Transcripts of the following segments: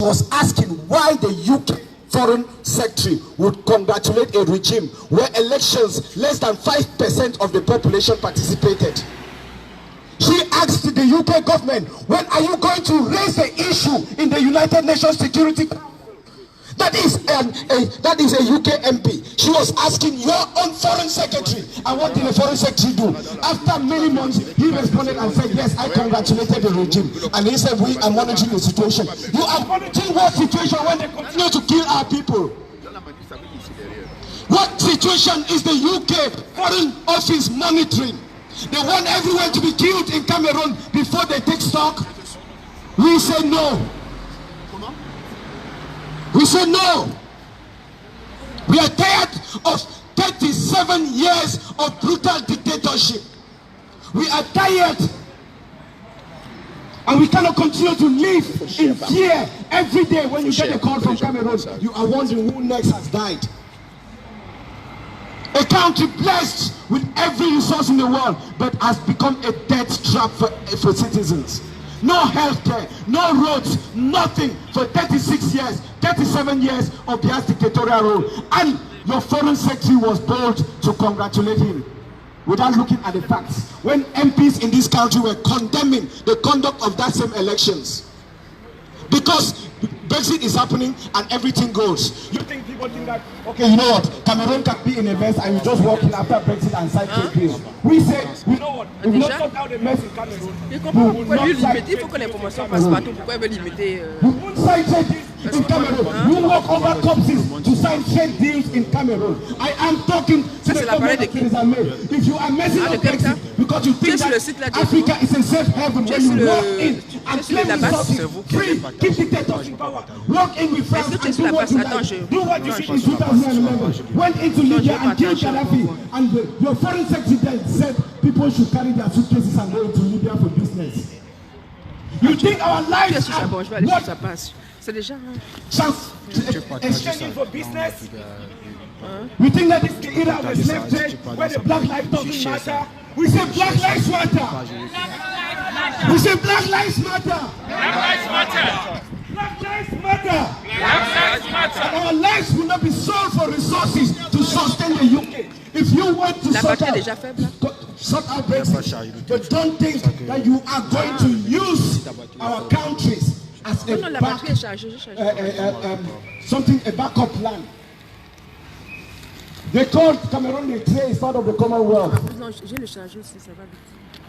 was asking why the UK Foreign Secretary would congratulate a regime where elections less than 5% of the population participated. She asked the UK government, when are you going to raise the issue in the United Nations Security Council? That is a UK MP. She was asking your own foreign secretary. And what did the foreign secretary do? After many months, he responded and said, yes, I congratulated the regime. And he said, we are monitoring the situation. You are monitoring what situation when they continue to kill our people? What situation is the UK Foreign Office monitoring? They want everyone to be killed in Cameroon before they take stock. We say no. We say no. We are tired of 37 years of brutal dictatorship. We are tired. And we cannot continue to live in fear every day. When you get a call from Cameroon, you are wondering who next has died. A country blessed with every resource in the world, but has become a death trap for citizens. No healthcare, no roads, nothing for 36 years, 37 years of Biya's dictatorial rule. And your foreign secretary was bold to congratulate him without looking at the facts. When MPs in this country were condemning the conduct of that same elections. Because Brexit is happening and everything goes. You think people think that, okay, you know what, Cameroon can be in a mess and you just walk in after Brexit and sign trade deals. We say, you know what, if we don't sort out the mess in Cameroon, we will not sign trade deals in Cameroon. You walk over corpses to sign trade deals in Cameroon. I am talking to the government of Theresa May. If you are messing up Brexit because you think that Africa is a safe haven, when you walk in and claim resources free, keep dictators in power, walk in with France and do what you like, do what you did in 2011, went into Libya and killed Gaddafi, and your foreign secretary then said people should carry their suitcases and go into Libya for business. You think our lives are what? Exchanging for business? We think that this is the era of the slave trade where the black lives doesn't matter. We say black lives matter. We say black lives matter. Black lives matter. Black lives matter. Black lives matter. And our lives will not be sold for resources to sustain the UK. If you want to sort out Brexit, but don't think that you are going to use our countries as a backup plan. They called Cameroon a trace part of the Commonwealth.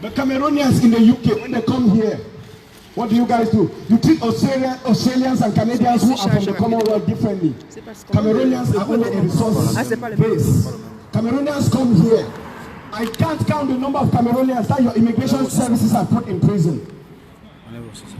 The Cameroonians in the UK, when they come here, what do? You treat Australians and Canadians who are from the Commonwealth differently. Cameroonians are only a resource base. Cameroonians come here. I can't count the number of Cameroonians that your immigration services have put in prison.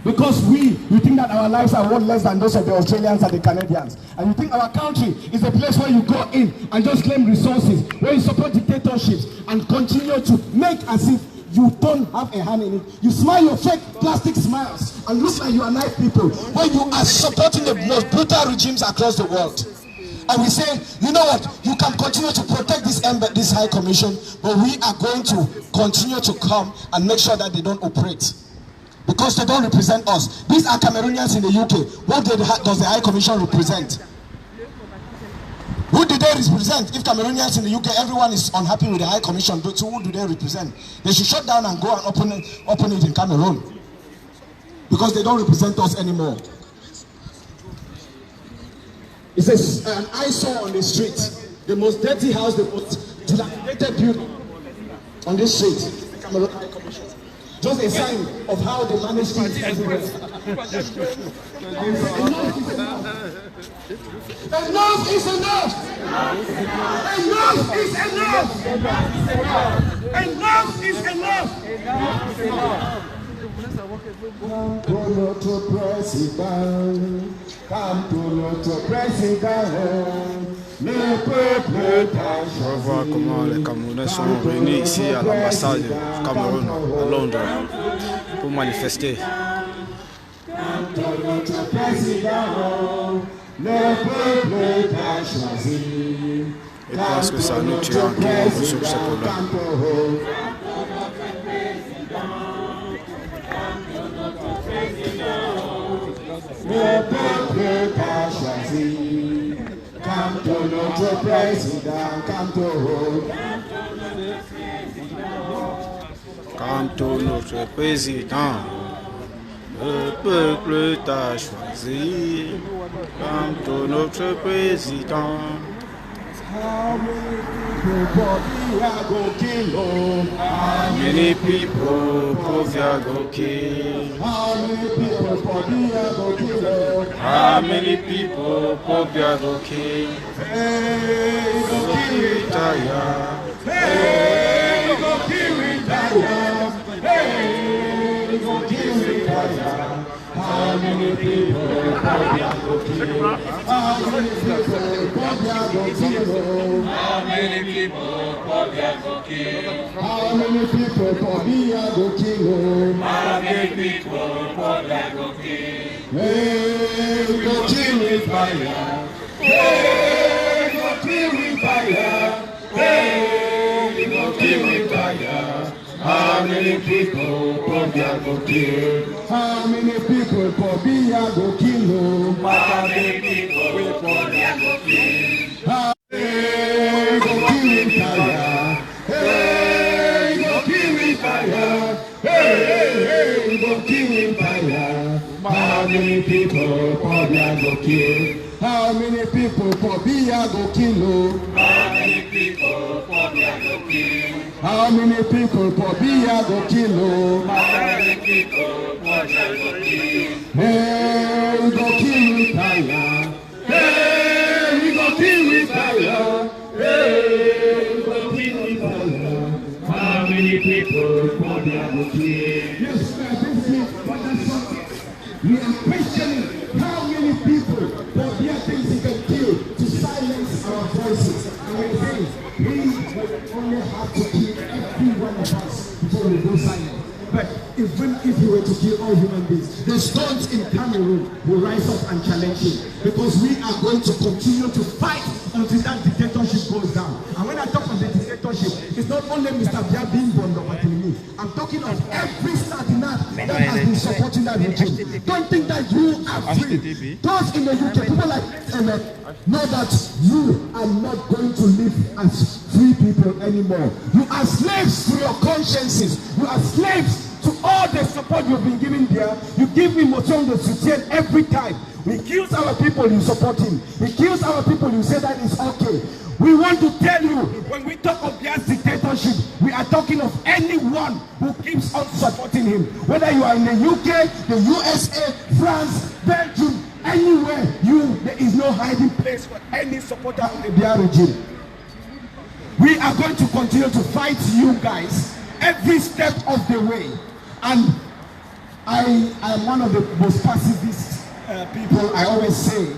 Because you think that our lives are worth less than those of the Australians and the Canadians. And you think our country is a place where you go in and just claim resources, where you support dictatorships and continue to make as if you don't have a hand in it. You smile your fake plastic smiles and look like you are nice people, when you are supporting the most brutal regimes across the world. And we say, you know what, you can continue to protect this High Commission, but we are going to continue to come and make sure that they don't operate. Because they don't represent us. These are Cameroonians in the UK. What does the High Commission represent? Who do they represent? If Cameroonians in the UK, everyone is unhappy with the High Commission, so who do they represent? They should shut down and go and open it in Cameroon. Because they don't represent us anymore. It's an eyesore on the street. The most dirty house, the most dilapidated building on this street. The Cameroon High Commission. Just a sign of how they manage things everywhere. Enough is enough! Enough is enough! Enough is enough! Come to notre président, come to notre président. On va voir comment les Camerounais sont réunis ici à l'ambassade du Cameroun à Londres pour manifester. Et parce que ça nous tue en qui sur ce problème. Le peuple bleu t'as choisi. Comme ton notre président, comme ton Comme ton notre président, le peuple t'a choisi. Comme ton notre président. How many people for Viago kill? How many people for Viago kill? How many people for Viago kill? Hey, go kill retire. Hey, go kill retire. Hey, go kill retire. How many people for Viago kill? How many people for Viago kill? How many people for Viago kill? How many people for Viago kill? How many people for Viago kill? Hey, we go kill with fire. Hey, we go kill with fire. Hey, we go kill with fire. How many people for Viago kill? How many people for Viago kill? How many people for Viago kill? Hey, we go kill with fire. Hey, we go kill with fire. Hey, we go kill with fire. How many people for Viago kill? How many people for Viago kill? How many people for Viago kill? How many people for Viago kill? How many people for Viago kill? Hey, we go kill with fire. Hey, we go kill with fire. Hey, we go kill with fire. How many people for Viago kill? Yes, sir, this is what that's what we are questioning how many people for their things he can kill to silence our voices. And we're saying we will only have to kill every one of us before we go silent. But if you were to kill all human beings, the stones in Cameroon will rise up and challenge him, because we are going to continue to fight until that dictatorship goes down. And when I talk of the dictatorship, it's not only Mr. Bia being born of Atinimi. I'm talking of every Sardinat that has been supporting that regime. Don't think that you are free. Those in the UK, people like Emmett, know that you are not going to live as free people anymore. You are slaves to your consciences. You are slaves to all the support you've been giving there. You give me Motion de soutien every time. He kills our people, you support him. He kills our people, you say that is okay. We want to tell you, when we talk of Bia's dictatorship, we are talking of anyone who keeps on supporting him. Whether you are in the UK, the USA, France, Belgium, anywhere, there is no hiding place for any supporter of the Bia regime. We are going to continue to fight you guys every step of the way. And I am one of the most pacifist people. I always say,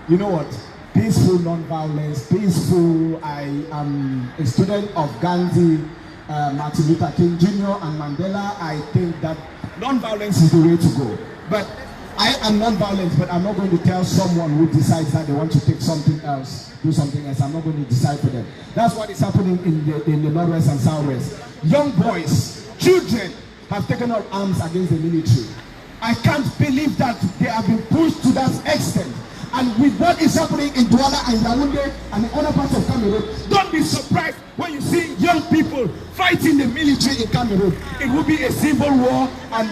you know what? Peaceful non-violence, peaceful. I am a student of Gandhi, Martin Luther King Jr. and Mandela. I think that non-violence is the way to go. But I am non-violent, but I'm not going to tell someone who decides that they want to take something else, do something else. I'm not going to decide for them. That's what is happening in the Northwest and Southwest. Young boys, children have taken up arms against the military. I can't believe that they have been pushed to that extent. And with what is happening in Douala and Yaoundé and the other parts of Cameroon, don't be surprised when you see young people fighting the military in Cameroon. It will be a civil war, and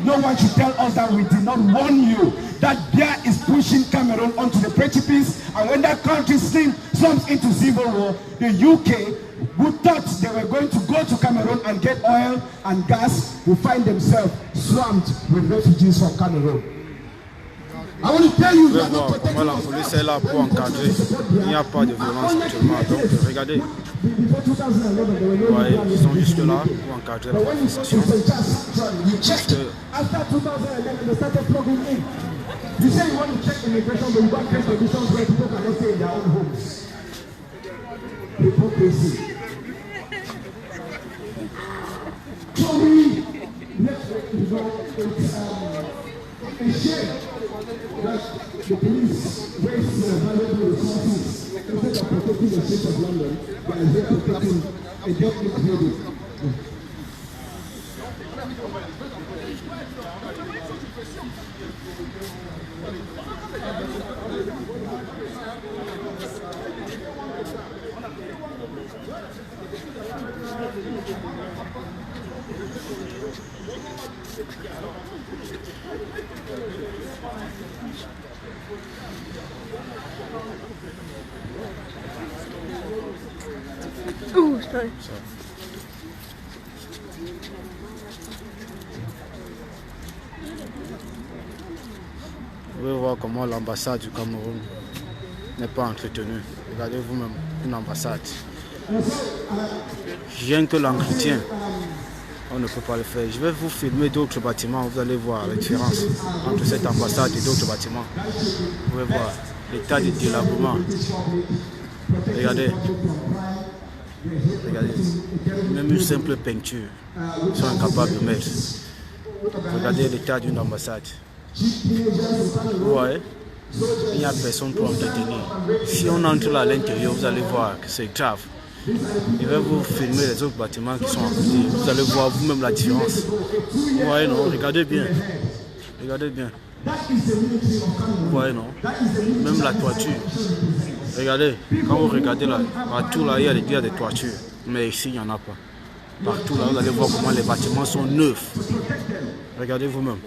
no one should tell us that we did not warn you that Bia is pushing Cameroon onto the precipice. And when that country slumps into civil war, the UK, who thought they were going to go to Cameroon and get oil and gas, will find themselves swamped with refugees from Cameroon. I want to tell you, Vous pouvez voir comment la police est là pour encadrer. Il n'y a pas de violence actuellement. Donc regardez. Ouais, ils sont juste là pour encadrer la manifestation. You say you want to check immigration, but you got case conditions where people cannot stay in their own homes. Hypocrisy. So it's a shame that the police waste their valuable resources instead of protecting the streets of London. They are here protecting a government building. Ouh, sorry. Vous pouvez voir comment l'ambassade du Cameroun n'est pas entretenue. Regardez vous-même une ambassade. Rien que l'entretien, on ne peut pas le faire. Je vais vous filmer d'autres bâtiments, vous allez voir la différence entre cette ambassade et d'autres bâtiments. Vous pouvez voir l'état de délabrement. Regardez. Regardez. Même une simple peinture, ils sont incapables de mettre. Regardez l'état d'une ambassade. Vous voyez, il n'y a personne pour entretenir. Si on entre là à l'intérieur, vous allez voir que c'est grave. Je vais vous filmer les autres bâtiments qui sont à côté. Vous allez voir vous-même la différence. Vous voyez, non? Regardez bien. Regardez bien. Vous voyez, non? Même la toiture. Regardez, quand vous regardez là, partout là, il y a des toitures. Mais ici, il n'y en a pas. Partout là, vous allez voir comment les bâtiments sont neufs. Regardez vous-même.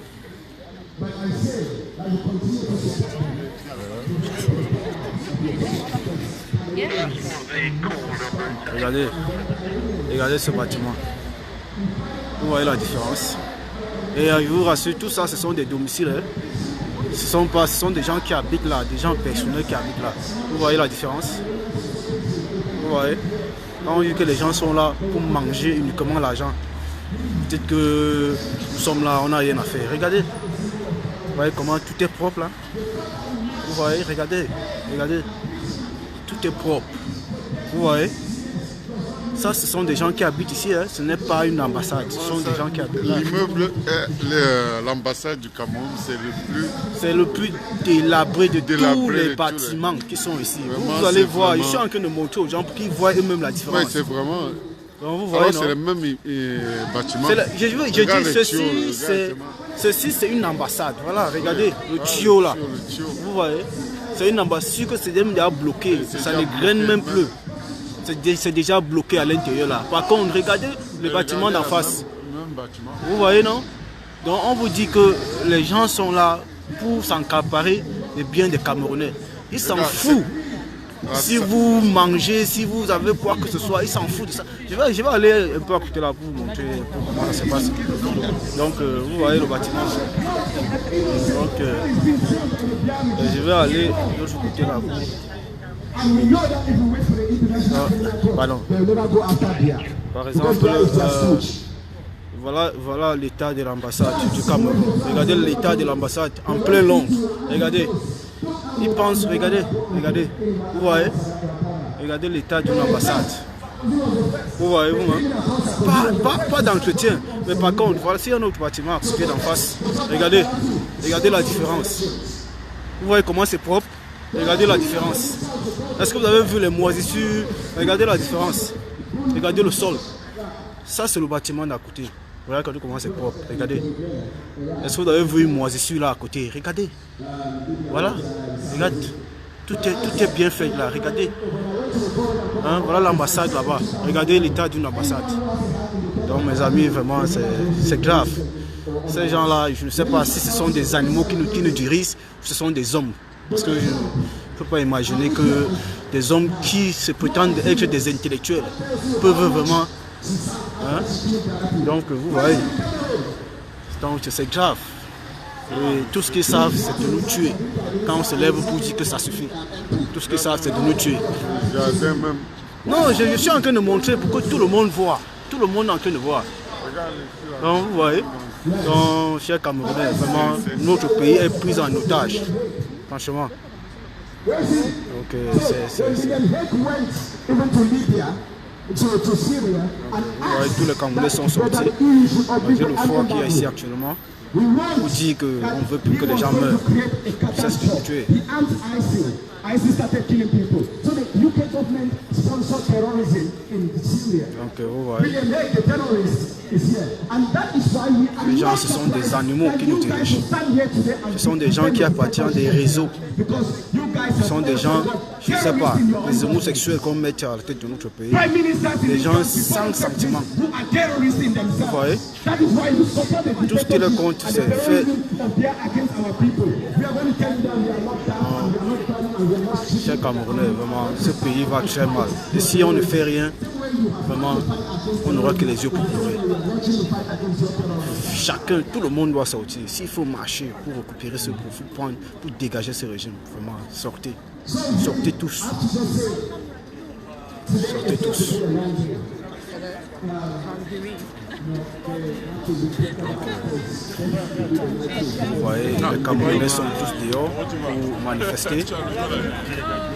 Regardez ce bâtiment. Vous voyez la différence. Et je vous rassure, tout ça, ce sont des domiciles. Hein. Ce sont des gens qui habitent là, des gens personnels qui habitent là. Vous voyez la différence. Vous voyez. Quand on dit que les gens sont là pour manger uniquement l'argent, peut-être que nous sommes là, on n'a rien à faire. Regardez. Vous voyez comment tout est propre là. Vous voyez, regardez. Regardez. Tout est propre. Vous voyez. Ça, ce sont des gens qui habitent ici, hein. Ce n'est pas une ambassade, ce sont des gens qui habitent là. L'immeuble, l'ambassade du Cameroun, c'est le plus délabré de tous les bâtiments qui sont ici. Vraiment, vous allez voir, vraiment... je suis en train de montrer aux gens pour qu'ils voient eux-mêmes la différence. Oui, c'est vraiment... Donc, vous voyez, c'est le même bâtiment. Je dis, ceci c'est une ambassade. Voilà, regardez le tuyau là. Vous voyez, c'est une ambassade que c'est déjà bloqué, ça ne graine même plus. C'est déjà bloqué à l'intérieur là. Par contre, regardez le bâtiment d'en face. Vous voyez, non? Donc on vous dit que les gens sont là pour s'accaparer des biens des Camerounais. Ils s'en foutent. Si vous mangez, si vous avez quoi que ce soit, ils s'en foutent de ça. Je vais aller un peu à côté là pour vous montrer comment ça se passe. Donc vous voyez le bâtiment. Donc je vais aller de l'autre côté là. Pardon. Par exemple, voilà l'état de l'ambassade du Cameroun. Regardez l'état de l'ambassade en plein Londres. Regardez. Ils pensent, regardez. Vous voyez? Regardez l'état d'une ambassade. Vous voyez vous-même? Pas d'entretien. Mais par contre, voici un autre bâtiment à côté d'en face. Regardez la différence. Vous voyez comment c'est propre? Regardez la différence. Est-ce que vous avez vu les moisissures? Regardez la différence. Regardez le sol. Ça, c'est le bâtiment d'à côté. Regardez comment c'est propre. Regardez. Est-ce que vous avez vu une moisissure là à côté? Regardez. Voilà. Regarde. Tout est bien fait là. Regardez. Hein? Voilà l'ambassade là-bas. Regardez l'état d'une ambassade. Donc, mes amis, vraiment, c'est grave. Ces gens-là, je ne sais pas si ce sont des animaux qui nous dirigent ou ce sont des hommes. Parce que je ne peux pas imaginer que des hommes qui se prétendent être des intellectuels peuvent vraiment... Hein? Donc vous voyez, donc c'est grave. Et tout ce qu'ils savent, c'est de nous tuer. Quand on se lève pour dire que ça suffit, tout ce qu'ils savent, c'est de nous tuer. Non, je suis en train de montrer pour que tout le monde voit. Tout le monde est en train de voir. Donc vous voyez, donc chers Camerounais, vraiment, notre pays est pris en otage. Franchement. Donc tous les Camerounais sont sortis, malgré le froid qu'il y a ici actuellement, pour dire qu'on ne veut plus que les gens meurent. C'est ce que vous tuez. Donc vous voyez, les gens, ce sont des animaux qui nous dirigent. Ce sont des gens qui appartiennent à des réseaux. Ce sont des gens, je ne sais pas, des homosexuels qu'on met à la tête de notre pays. Des gens sans sentiments. Vous voyez, tout ce qui leur compte, c'est fait. chers Camerounais, vraiment, ce pays va très mal. Et si on ne fait rien, vraiment, on n'aura que les yeux pour pleurer. Chacun, tout le monde doit sortir. S'il faut marcher pour récupérer ce profit, pour dégager ce régime, vraiment, sortez. Sortez tous. Sortez tous. Vous voyez, les Camerounais sont tous dehors pour manifester.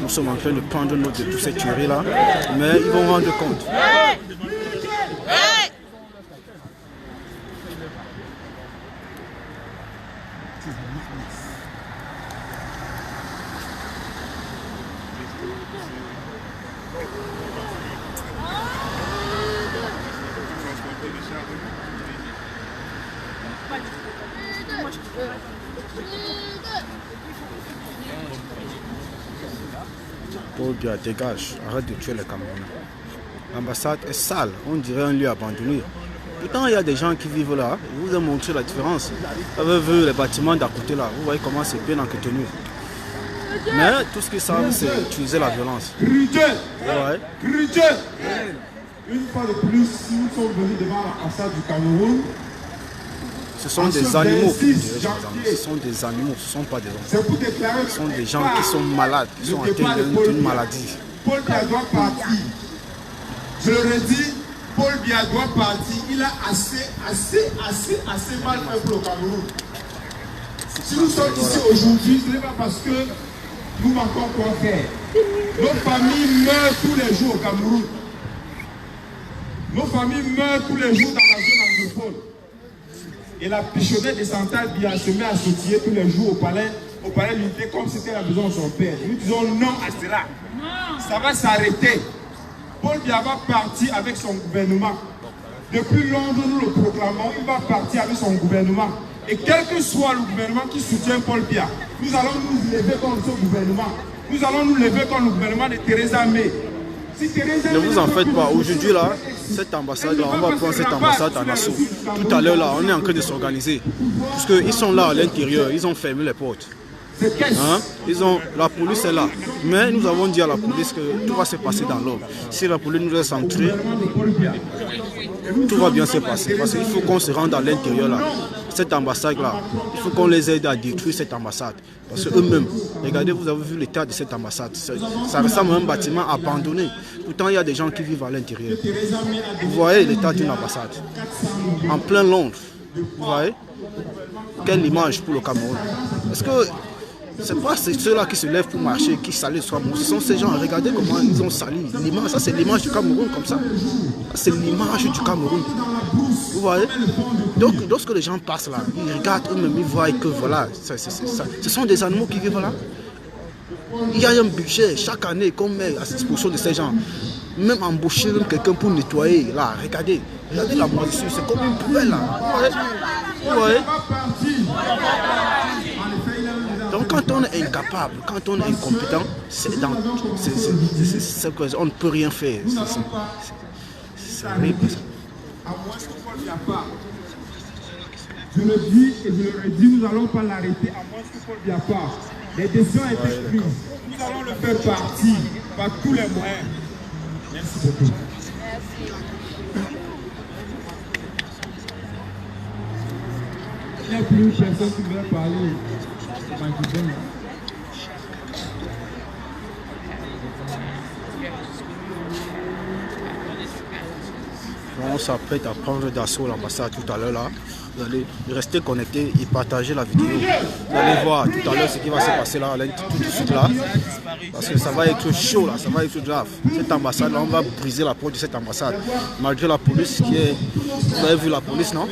Nous sommes en train de prendre note de toutes ces tueries-là, mais ils vont rendre compte. Paul Biya, dégage, arrête de tuer les Camerounais. L'ambassade est sale, on dirait un lieu abandonné. Pourtant, il y a des gens qui vivent là. Je vous ai montré la différence. Vous avez vu les bâtiments d'à côté là. Vous voyez comment c'est bien entretenu. Mais tout ce qu'ils savent, c'est utiliser la violence. Ouais. Une fois de plus, si nous sommes venus devant l'ambassade du Cameroun, ce sont des animaux. Ce sont des animaux, ce ne sont pas des hommes. Ce sont des gens qui sont malades, qui sont atteints d'une maladie. Paul Biya doit partir. Je le redis, Paul Biya doit partir. Il a assez mal fait pour le Cameroun. Si nous sommes ici aujourd'hui, ce n'est pas parce que nous manquons quoi faire. Nos familles meurent tous les jours au Cameroun. Nos familles meurent tous les jours dans la zone anglophone. Et la pichonnette de Santal Biya se met à sautiller tous les jours au palais l'unité comme c'était la maison de son père. Nous disons non à cela. Ça va s'arrêter. Paul Biya va partir avec son gouvernement. Depuis Londres, nous le proclamons, il va partir avec son gouvernement. Et quel que soit le gouvernement qui soutient Paul Biya, nous allons nous lever contre ce gouvernement. Nous allons nous lever contre le gouvernement de Theresa May. Ne vous en faites pas. Aujourd'hui, là, cette ambassade-là, on va prendre cette ambassade en assaut. Tout à l'heure, là, on est en train de s'organiser. Parce qu'ils sont là à l'intérieur, ils ont fermé les portes. Hein? La police est là. Mais nous avons dit à la police que tout va se passer dans l'ordre. Si la police nous laisse entrer, tout va bien se passer. Parce qu'il faut qu'on se rende à l'intérieur là. Cette ambassade là, il faut qu'on les aide à détruire cette ambassade. Parce qu'eux-mêmes, regardez, vous avez vu l'état de cette ambassade. Ça ressemble à un bâtiment abandonné. Pourtant, il y a des gens qui vivent à l'intérieur. Vous voyez l'état d'une ambassade. En plein Londres. Vous voyez? Quelle image pour le Cameroun. Est-ce que c'est pas ceux-là qui se lèvent pour marcher, qui salissent soi. Ce sont ces gens, regardez comment ils ont sali l'image. Ça, c'est l'image du Cameroun comme ça. C'est l'image du Cameroun. Vous voyez? Donc, lorsque les gens passent là, ils regardent eux-mêmes, ils voient que voilà, ce sont des animaux qui vivent là. Il y a un budget chaque année qu'on met à disposition de ces gens. Même embaucher quelqu'un pour nettoyer, là, regardez la moisissure, c'est comme une poubelle là. Vous voyez? Donc quand on est incapable, quand on est incompétent, on ne peut rien faire. C'est horrible. Je le dis et je le redis, nous n'allons pas l'arrêter à moins que Paul Biya parte. Les décisions ont été prises. Nous allons le faire partir par tous les moyens. Merci beaucoup. Il n'y a plus personne qui veut parler. On s'apprête à prendre d'assaut l'ambassade tout à l'heure là. Vous allez rester connectés et partager la vidéo. Vous allez voir tout à l'heure ce qui va se passer là, tout de suite là. Parce que ça va être chaud là, ça va être grave. Cette ambassade là, on va briser la porte de cette ambassade. Malgré la police qui est... Vous avez vu la police, non?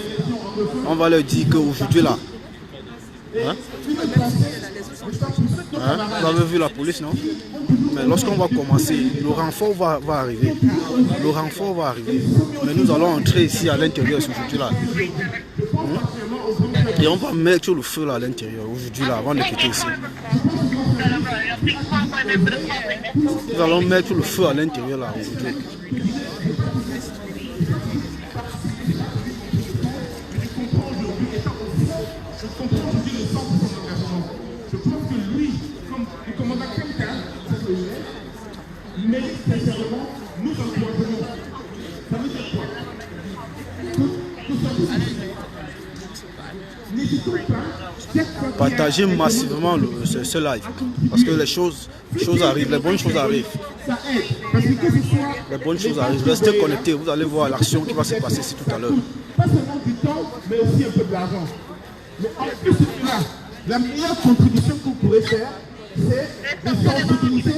On va leur dire qu'aujourd'hui là... Hein? Vous avez vu la police, non? Mais lorsqu'on va commencer, le renfort va arriver. Le renfort va arriver. Mais nous allons entrer ici à l'intérieur aujourd'hui là. Et on va mettre le feu là à l'intérieur aujourd'hui là avant de quitter ici. Nous allons mettre le feu à l'intérieur là aujourd'hui. Je trouve que lui, comme le commandant Kemka, mais sincèrement, nous encourageons. Ça veut dire quoi? Partagez massivement ce live parce que les choses arrivent, les bonnes choses arrivent. Les bonnes choses arrivent. Restez connectés, vous allez voir l'action qui va se passer ici tout à l'heure. Pas seulement du temps, mais aussi un peu de l'argent. Mais en plus de cela, la meilleure contribution que vous pourrez faire, c'est de sensibiliser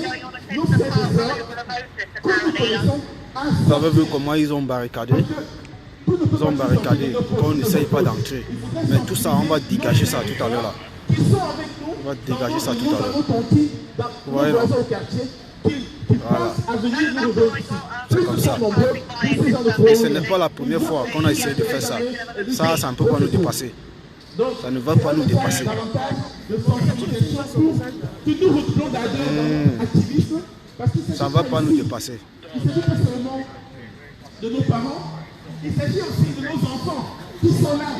nos frères et sœurs que nous connaissons. Vous avez vu comment ils ont barricadé? Ils ont barricadé, qu'on n'essaye pas d'entrer. Mais tout ça, on va dégager ça tout à l'heure là. On va dégager ça tout à l'heure. Voilà. C'est comme ça. Et ce n'est pas la première fois qu'on a essayé de faire ça. Ça ne peut pas nous dépasser. Ça ne va pas nous dépasser. Ça ne va pas nous dépasser. De nos parents, il s'agit aussi de nos enfants qui sont là.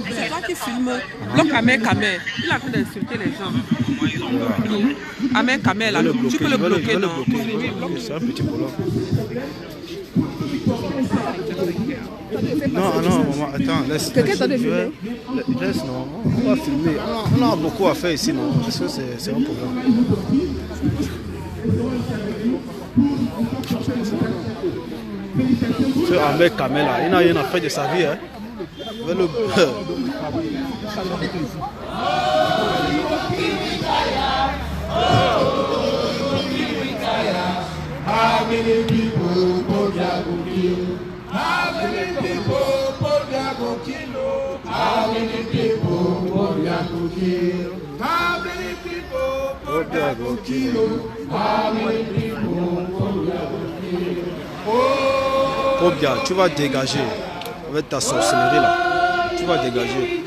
C'est toi qui filme. Bloque Ahmed Kamer. Il a en train d'insulter les gens. Ahmed Kamer, là, tu peux le bloquer, non? C'est un petit problème. Non, maman, attends, laisse. Quelqu'un t'a filmé? Laisse, non. On va filmer. On a beaucoup à faire ici, non? Parce que c'est un problème. Ce Ahmed Kamer là, il n'a rien à faire de sa vie. Hein. Pobia, tu vas dégager avec ta sorcellerie là. Tu vas dégager.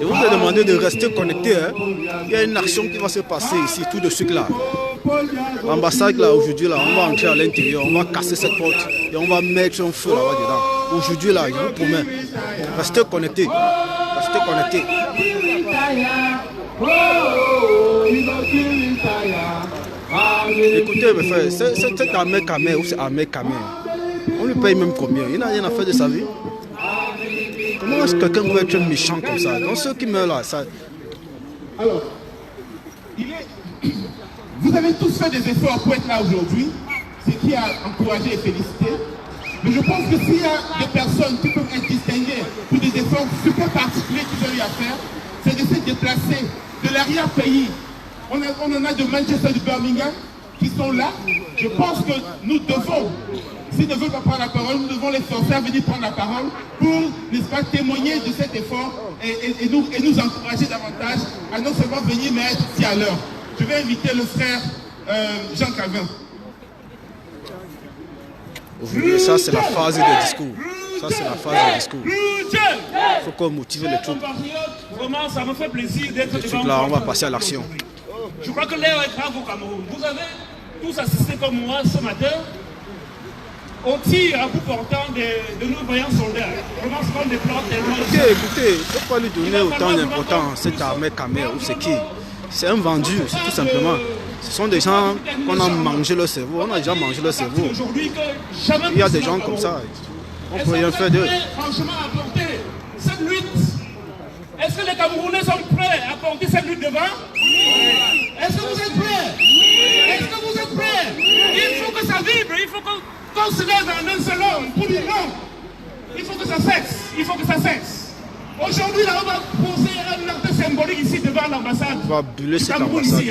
Et vous avez demandé de rester connecté. Hein? Il y a une action qui va se passer ici tout de suite là. L'ambassade là aujourd'hui là, on va entrer à l'intérieur, on va casser cette porte et on va mettre un feu là-bas dedans. Aujourd'hui là, je vous promets, restez connectés. Restez connectés. Écoutez mes frères, c'est Ahmed Kamer ou c'est Ahmed Kamer. On lui paye même combien? Il n'a rien à faire de sa vie. Comment est-ce que quelqu'un peut être méchant comme ça? Donc ceux qui meurent là, ça... Alors, vous avez tous fait des efforts pour être là aujourd'hui, ce qui a encouragé et félicité. Mais je pense que s'il y a des personnes qui peuvent être distinguées pour des efforts super particuliers qu'ils ont eu à faire, c'est de se déplacer de l'arrière-pays. On en a de Manchester, de Birmingham, qui sont là. Je pense que nous devons, s'ils ne veulent pas prendre la parole, nous devons les forcer à venir prendre la parole pour, n'est-ce pas, témoigner de cet effort et nous encourager davantage à non seulement venir, mais être ici à l'heure. Je vais inviter le frère Jean Calvin. Oubliez, ça c'est la phase du discours. Ça c'est la phase du discours. Il faut qu'on motive les troupes. Vraiment, ça me fait plaisir d'être devant vous. Là, on va passer à l'action. Je crois que l'heure est grave au Cameroun. Vous avez tous assisté comme moi ce matin au tir à bout portant de nos vaillants soldats. Vraiment, ce qu'on déplore tellement. Écoutez, il ne faut pas lui donner autant d'importance. Cet Ahmed Kamer ou c'est qui? C'est un vendu, c'est tout simplement. Ce sont des gens qu'on a mangé leur cerveau. On a déjà mangé leur cerveau. Il y a des gens comme ça. On ne peut rien faire d'eux. Franchement, apporter cette lutte. Est-ce que les Camerounais sont prêts à porter cette lutte devant? Est-ce que vous êtes prêts? Est-ce que vous êtes prêts? Il faut que ça vibre. Il faut qu'on se lève en un seul homme pour dire non. Il faut que ça cesse. Il faut que ça cesse. Aujourd'hui, là, on va poser un acte symbolique ici devant l'ambassade. On va brûler cette ambassade.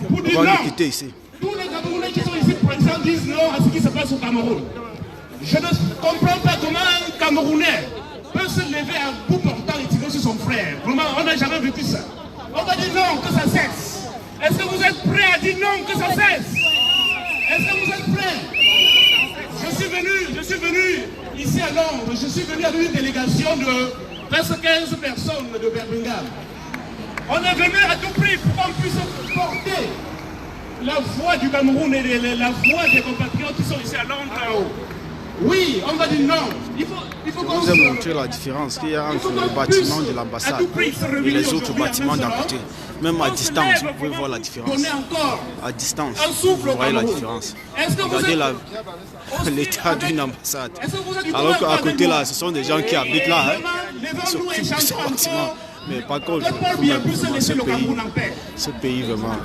Pour dire on va non. le quitter ici. Tous les Camerounais qui sont ici présents disent non à ce qui se passe au Cameroun. Je ne comprends pas comment un Camerounais peut se lever à bout portant et tirer sur son frère. Vraiment, on n'a jamais vécu ça. On va dire non, que ça cesse. Est-ce que vous êtes prêts à dire non, que ça cesse? Est-ce que vous êtes prêts? Je suis venu ici à Londres. Je suis venu avec une délégation de presque 15 personnes de Birmingham. On est venu à tout prix pour qu'on puisse porter la voix du Cameroun et la voix des compatriotes qui sont ici à Londres là-haut. Oui, on va dire non. Il faut qu'on vous ai montré la différence qu'il y a entre le bâtiment de l'ambassade et les autres bâtiments d'à côté. Même à distance, vous pouvez voir la différence. À distance, vous voyez la différence. Regardez l'état d'une ambassade. Alors qu'à côté là, ce sont des gens qui habitent là. Ils s'occupent de ce bâtiment. Mais par contre, ce pays vraiment,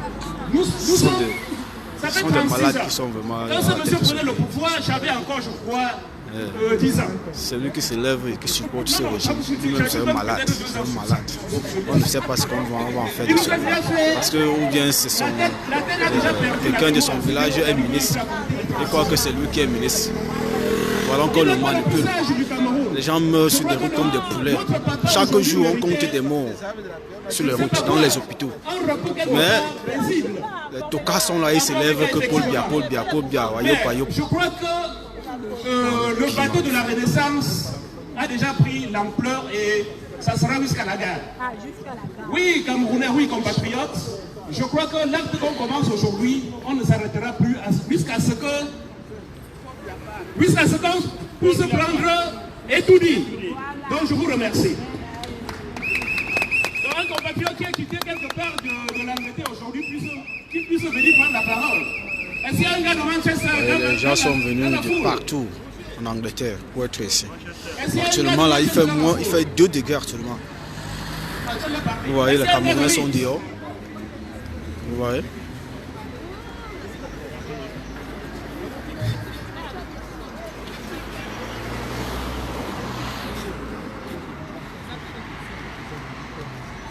ce sont des malades qui sont vraiment... Quand ce monsieur prenait le pouvoir, j'avais encore, je crois, 10 ans. Celui qui se lève et qui supporte ce régime, lui-même c'est un malade. On ne sait pas ce qu'on va en faire de ce monde. Parce que, ou bien c'est quelqu'un de son village est ministre, et croit que c'est lui qui est ministre. Voilà encore le manipule. Les gens meurent sur des routes comme des poulets. Chaque jour, on compte des morts sur les routes, dans les hôpitaux. Mais les tocards sont là, ils se lèvent que Paul Biya, Wayop. Je crois que le bateau de la Renaissance a déjà pris l'ampleur et ça sera jusqu'à la gare. Oui, Camerounais, oui, compatriotes. Je crois que l'acte qu'on commence aujourd'hui, on ne s'arrêtera plus jusqu'à ce qu'on puisse prendre et tout dire. Donc je vous remercie. Donc un compatriote qui a quitté quelque part de l'Angleterre aujourd'hui, qu'il puisse venir prendre la parole. Est-ce qu'il y a un gars de Manchester? Les gens sont venus de partout en Angleterre pour être ici. Actuellement là, il fait 2 degrés actuellement. Vous voyez, les Camerounais sont dehors. Vous voyez.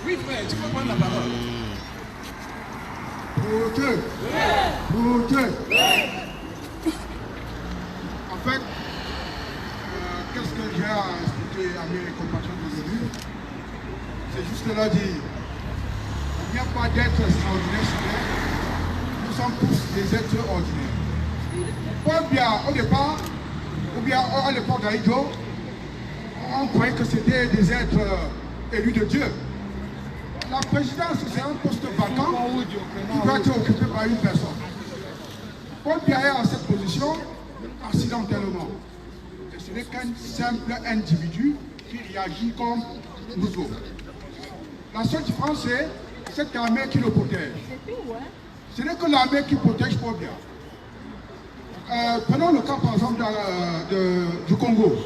Oui, frère, tu peux prendre la parole. En fait, qu'est-ce que j'ai à expliquer à mes compatriotes aujourd'hui? C'est juste de leur dire, il n'y a pas d'être extraordinaire sur terre. Nous sommes tous des êtres ordinaires. Paul Biya, au départ, ou bien à l'époque d'Aïdjo, on croyait que c'était des êtres élus de Dieu. La présidence, c'est un poste vacant qui doit être occupé par une personne. Paul Biya est en cette position accidentellement. Et ce n'est qu'un simple individu qui réagit comme nous autres. La seule différence, c'est cette armée qui le protège. Ce n'est que l'armée qui protège Paul Biya. Prenons le cas par exemple du Congo.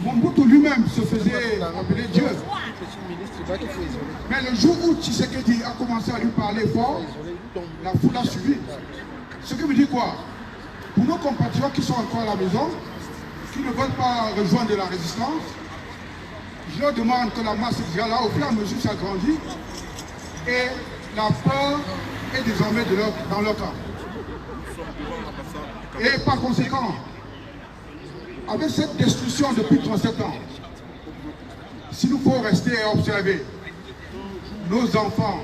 Mobutu lui-même se faisait appeler Dieu. Mais le jour où Tshisekedi a commencé à lui parler fort, la foule a suivi. Ce qui veut dire quoi? Pour nos compatriotes qui sont encore à la maison, qui ne veulent pas rejoindre la résistance, je leur demande que la masse est déjà là, au fur et à mesure ça grandit, et la peur est désormais dans leur camp. Et par conséquent, avec cette destruction depuis 37 ans, s'il nous faut rester et observer nos enfants,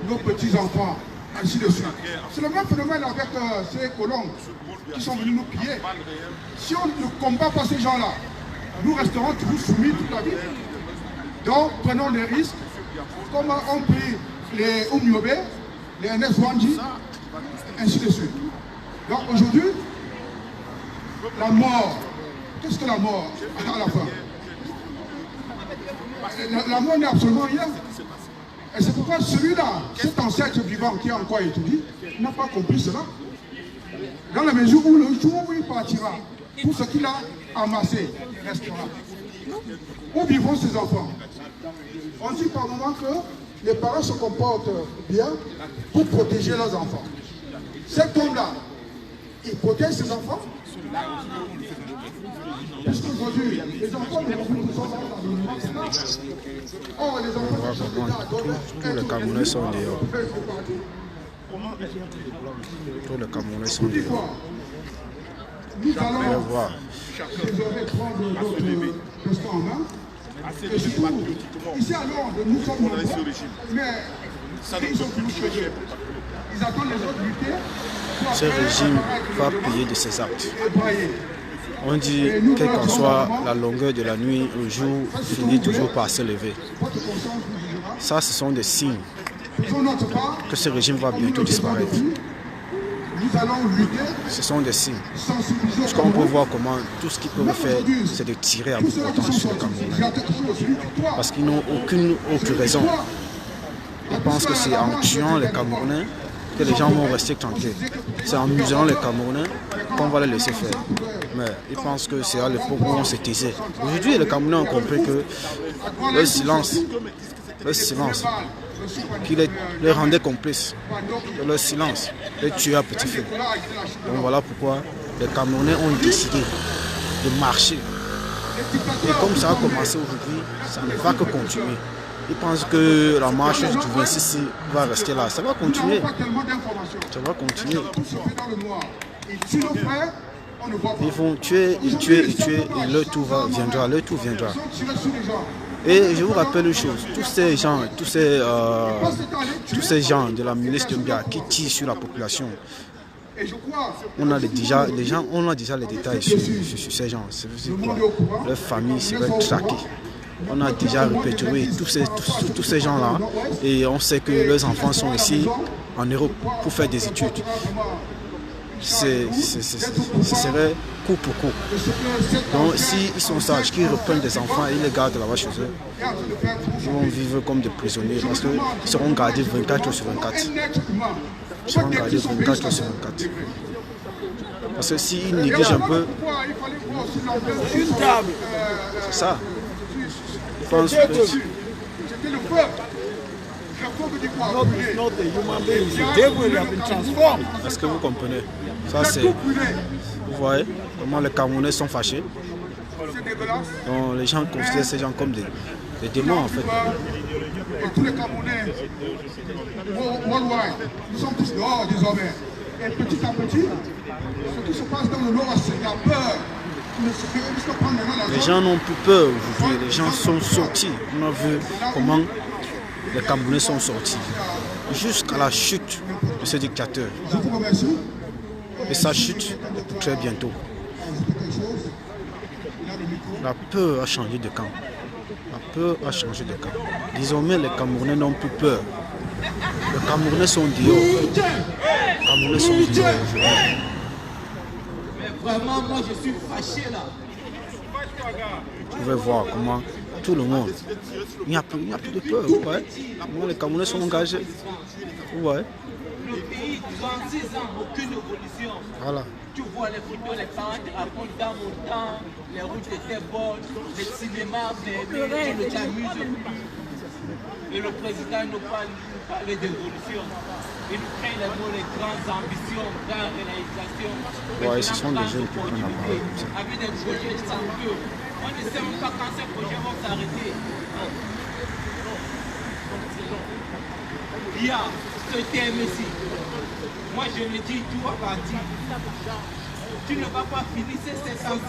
nos petits-enfants, ainsi de suite. C'est le même phénomène avec ces colons qui sont venus nous piller. Si on ne combat pas ces gens-là, nous resterons toujours soumis toute la vie. Donc prenons les risques, comme on prit les Oumiobe, les NS Wanji, ainsi de suite. Donc aujourd'hui, la mort, qu'est-ce que la mort à la fin? La mort n'est absolument rien. Et c'est pourquoi celui-là, cet ancêtre vivant qui a encore étudié, n'a pas compris cela. Dans la mesure où le jour où il partira, tout ce qu'il a amassé restera. Où vivront ses enfants? On dit par moment que les parents se comportent bien pour protéger leurs enfants. Cet homme-là, il protège ses enfants. Parce qu'aujourd'hui, les enfants ne sont pas dans le. Or, les enfants tous les Camerounais sont dehors. Tous les Camerounais sont dehors. Nous allons voir. Désormais prendre notre destin en main. Et surtout, ici à Londres, nous sommes nombreux, mais ils ont plus que Dieu. Ils attendent les autres lutter. Ce régime va payer de ses actes. On dit, quelle qu'en soit la longueur de la nuit, le jour finit toujours par se lever. Ça, ce sont des signes que ce régime va bientôt disparaître. ce sont des signes. Parce qu'on peut voir comment tout ce qu'ils peuvent faire, c'est de tirer à bout portant sur les Camerounais. Parce qu'ils n'ont aucune autre raison. Ils pensent que c'est en tuant les Camerounais que les gens vont rester tranquilles. C'est en muselant les Camerounais qu'on va les laisser faire. Mais ils pensent que c'est à l'époque où on s'est taisé. Aujourd'hui, les Camerounais ont compris que le silence qui les rendait complices, leur silence les tuait à petit feu. Donc voilà pourquoi les Camerounais ont décidé de marcher. Et comme ça a commencé aujourd'hui, ça ne va que continuer. Ils pensent que la marche du 26 va rester là. Ça va continuer. Ça va continuer. Ils vont tuer, et tuer, et tuer, et leur tour viendra, leur tour viendra. Et je vous rappelle une chose, tous ces gens de la milice de Mbia qui tirent sur la population, on a déjà les détails sur ces gens. C'est quoi? Leur famille serait traquée. On a déjà répertorié tous ces gens-là et on sait que leurs enfants sont ici en Europe pour faire des études. Ce serait coup pour coup. Donc s'ils sont sages, qu'ils reprennent des enfants et ils les gardent là-bas chez eux, ils vont vivre comme des prisonniers parce qu'ils seront gardés 24 heures sur 24. Ils seront gardés 24 heures sur 24. Parce que s'ils négligent un peu, c'est ça. Je pense que est-ce que vous comprenez? Ça c'est. Vous voyez comment les Camerounais sont fâchés. Donc les gens considèrent ces gens comme des démons en fait. Et tous les Camerounais, nous sommes tous dehors désormais. Et petit à petit, ce qui se passe dans le nord, c'est la peur. Les gens n'ont plus peur aujourd'hui, les gens sont sortis. On a vu comment les Camerounais sont sortis jusqu'à la chute de ce dictateur. Et sa chute très bientôt. La peur a changé de camp. La peur a changé de camp. Désormais, les Camerounais n'ont plus peur. Les Camerounais sont dehors. Les Camerounais sont dehors aujourd'hui. Vraiment, moi je suis fâché là. Vous pouvez voir comment tout le monde, il n'y a plus de peur. Ouais. Comment les Camerounais sont engagés. Ouais. Le pays, 36 ans, aucune évolution. Voilà. Tu vois les photos, les parents te racontent dans mon temps, les routes étaient bonnes, les cinémas, tu t'amuses plus. Et le président nous parle d'évolution. Il nous crée les grandes ambitions, grandes réalisations. Ouais, ce sont des jeunes qui prennent la parole. Avec des projets sans feu. On ne sait même pas quand ces projets vont s'arrêter. Il y a ce TMC. Moi je le dis, tu vas partir. Tu ne vas pas finir ces 700 ans.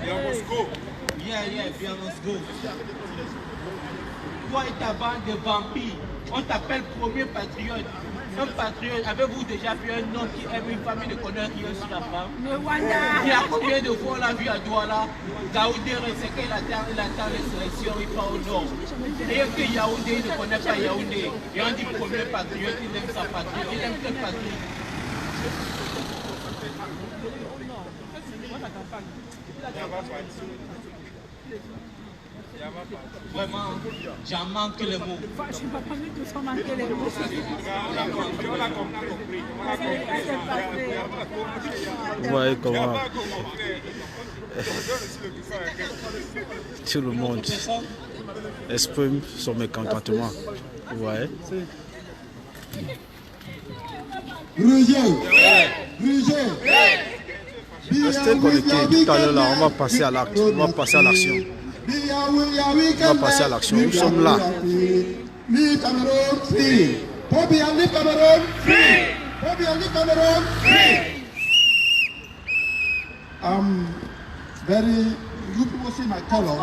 Bien Moscou. Toi et ta bande de vampires, on t'appelle premier patriote. Un patriote, avez-vous déjà vu un homme qui aime une famille ne connaît rien sur la femme? Il y a combien de fois on l'a vu à Douala? Yaoundé, c'est qu'il attend les sélections, il part au nord. Et que Yaoundé, il ne connaît pas Yaoundé. Et on dit premier patriote, il aime sa patrie. Il aime quelle patrie? Vraiment, j'en manque les mots. Vous voyez comment tout le monde exprime son mécontentement. Vous voyez? Restez connectés. Tout à l'heure, là, on va passer à l'acte. On va passer à l'action. On va passer à l'action. Nous sommes là. You people see my colors.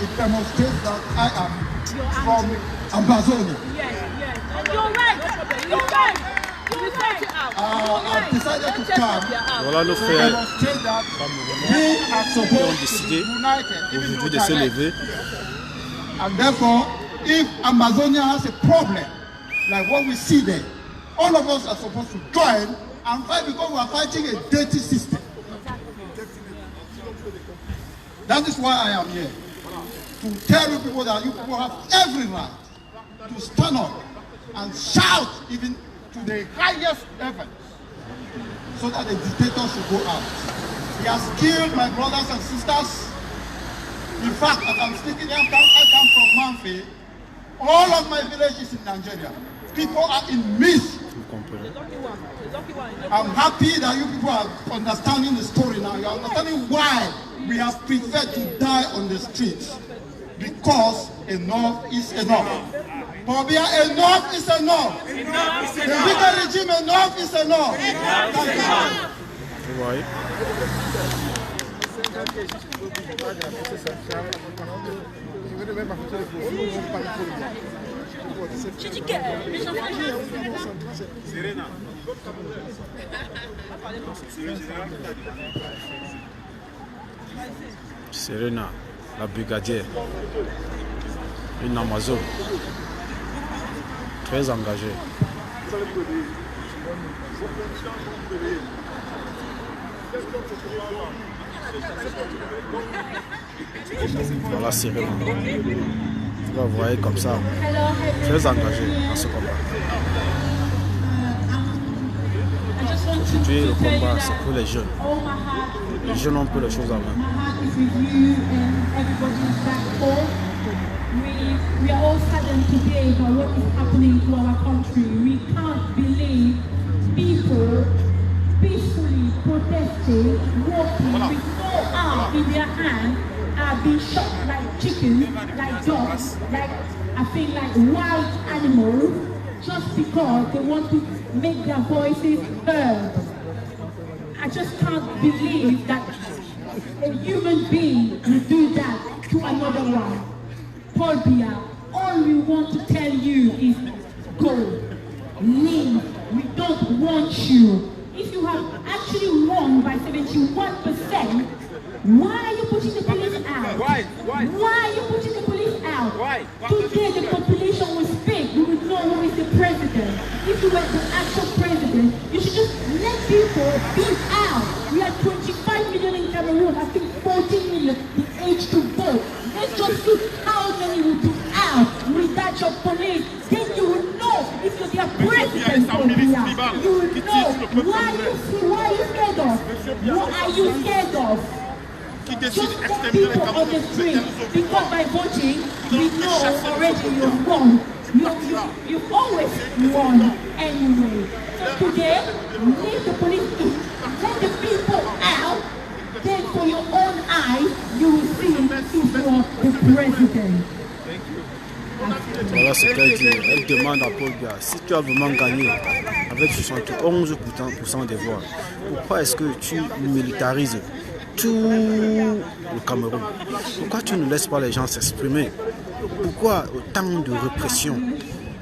It demonstrates that I am from Amazonia. I've decided to come. Voilà nos frères qui ont décidé aujourd'hui de se lever. And therefore, if Amazonia has a problem, like what we see there. All of us are supposed to join and fight because we are fighting a dirty system. That is why I am here. To tell you people that you people have every right to stand up and shout even to the highest heavens so that the dictator should go out. He has killed my brothers and sisters. In fact, as I'm speaking here, I come from Manfi. All of my villages in Nigeria, people are in misery. I'm happy that you people are understanding the story now. You are understanding why we have preferred to die on the streets. Because enough is enough. Pobia, enough is enough. The bigger regime, enough is enough. Right. Serena, la brigadière, une Amazone, très engagée. Voilà Serena. Vous la voyez comme ça, très engagée dans ce combat. Aujourd'hui, le combat, c'est pour les jeunes. Les jeunes ont peu de choses à main. We are all saddened today by what is happening to our country. We can't believe people peacefully protesting, walking with no arm in their hand, are being shot like chickens, like dogs, like I think like wild animals, just because they want to make their voices heard. I just can't believe that a human being will do that to another one. Paul Biya, all we want to tell you is go, leave. We don't want you. If you have actually won by 71%, why are you putting the police out? Why are you putting the police out? Today the population will speak. We will know who is the president. If you were the actual president, you should just let people be out. We are 25 million in Cameroon. I think 14 million the age to vote. Let's just see how many will be out without your police. Then you will know if you're their president. You will know. Why are you scared of? What are you scared of? Just let people on the street, because by voting, we know already you've won. You've always won anyway. So today, leave the police in, let the people out, then for your own eyes, you will see if you're the president. Voilà ce qu'elle dit. Elle demande à Paul Biya, si tu as vraiment gagné avec 71% des voix, pourquoi est-ce que tu militarises tout le Cameroun? Pourquoi tu ne laisses pas les gens s'exprimer? Pourquoi autant de répression?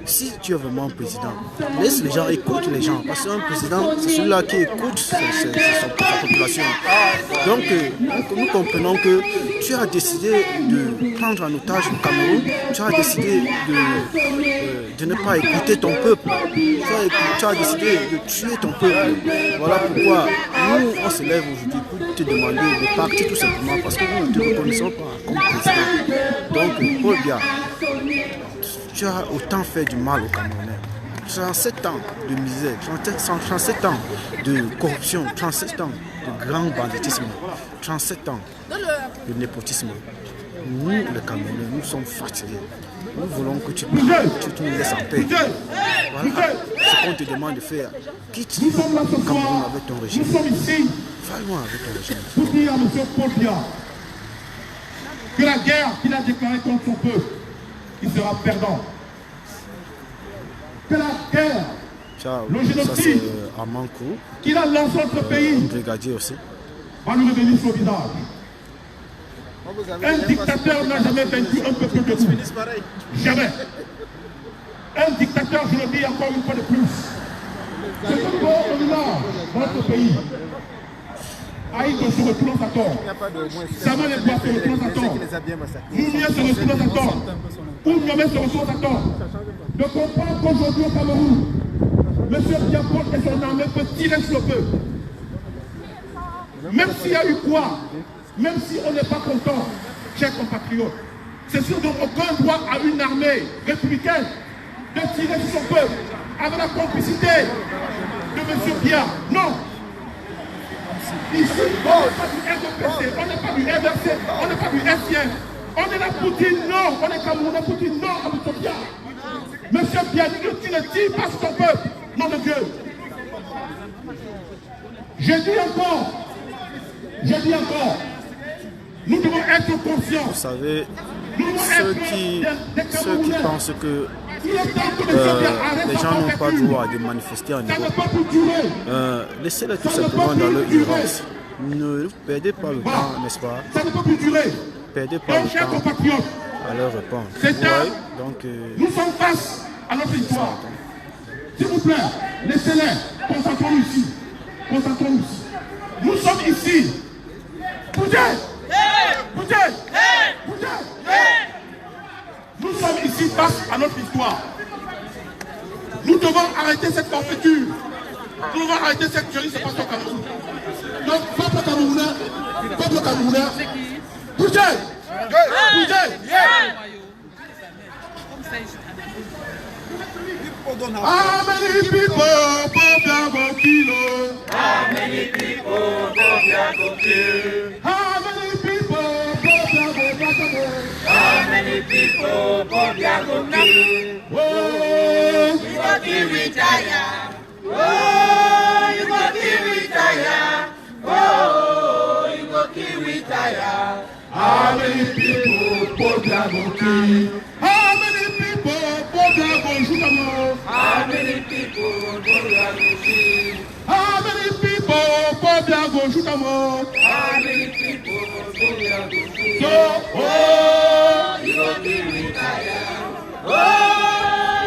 Si tu es vraiment président, laisse les gens, écoute les gens. Parce qu'un président, c'est celui-là qui écoute sa population. Donc, nous comprenons que tu as décidé de prendre en otage le Cameroun. Tu as décidé de ne pas écouter ton peuple. Tu as décidé de tuer ton peuple. Voilà pourquoi nous, on se lève aujourd'hui pour te demander de partir tout simplement. Parce que nous ne te reconnaissons pas comme président. Donc, Paul Biya, tu as autant fait du mal aux Camerounais. 37 ans de misère, 37 ans de corruption, 37 ans de grand banditisme, 37 ans de népotisme. Nous, les Camerounais, nous sommes fatigués. Nous voulons que tu nous laisses en paix. Voilà ce qu'on te demande de faire. Quitte le Cameroun avec ton régime. Va loin avec ton régime. Pour dire à M. Paul Biya que la guerre qu'il a déclarée contre son peuple, il sera perdant. Que la guerre, le génocide qu'il a lancé notre pays, va nous revenir sur le visage. Un dictateur n'a jamais vaincu un peuple debout. Jamais. Un dictateur, je le dis encore une fois de plus, c'est un bon là dans notre pays. Aïe se retourne à tort. Samuel et Bois se retournent à tort. Mounia se retourne à tort. Oumyomé se retourne à tort. De comprendre qu'aujourd'hui au Cameroun, M. Diapol et son armée peuvent tirer sur le peuple. Même s'il y a eu quoi, même si on n'est pas content, chers compatriotes, c'est sûr donc aucun droit à une armée républicaine de tirer sur son peuple avec la complicité de M. Bia. Non. Ici, on n'est pas du RDPC, on n'est pas du RDC, on n'est pas du SIN. On est là pour dire non, on est Camerounais pour dire non à M. Bia. M. Bia dit que tu ne tires pas sur ton peuple. Nom de Dieu. Je dis encore, nous devons être conscients. Vous savez, ceux qui pensent que les gens n'ont pas le droit de manifester en Europe, laissez-les tout simplement dans leur ignorance. Ne perdez pas le temps, n'est-ce pas? Perdez pas le temps à leur répondre. Donc, nous sommes face à notre histoire. S'il vous plaît, laissez-les. Concentrons-nous ici. Nous sommes ici. Bougez! Nous sommes ici face à notre histoire. Nous devons arrêter cette forfaiture. Nous devons arrêter cette tuerie, c'est pas au Cameroun. Donc, peuple camerounais, bougez! How many people go kilo? How many people go kill? How many people go How many people go kill? Oh, you go kill retire. Oh, you go kill retire. Oh, you go kill retire. How many people go kill? How many people go shoot them all? How many people go kill? How many people go shoot them all? How many people go kill? So, oh, you go kill retire. Oh,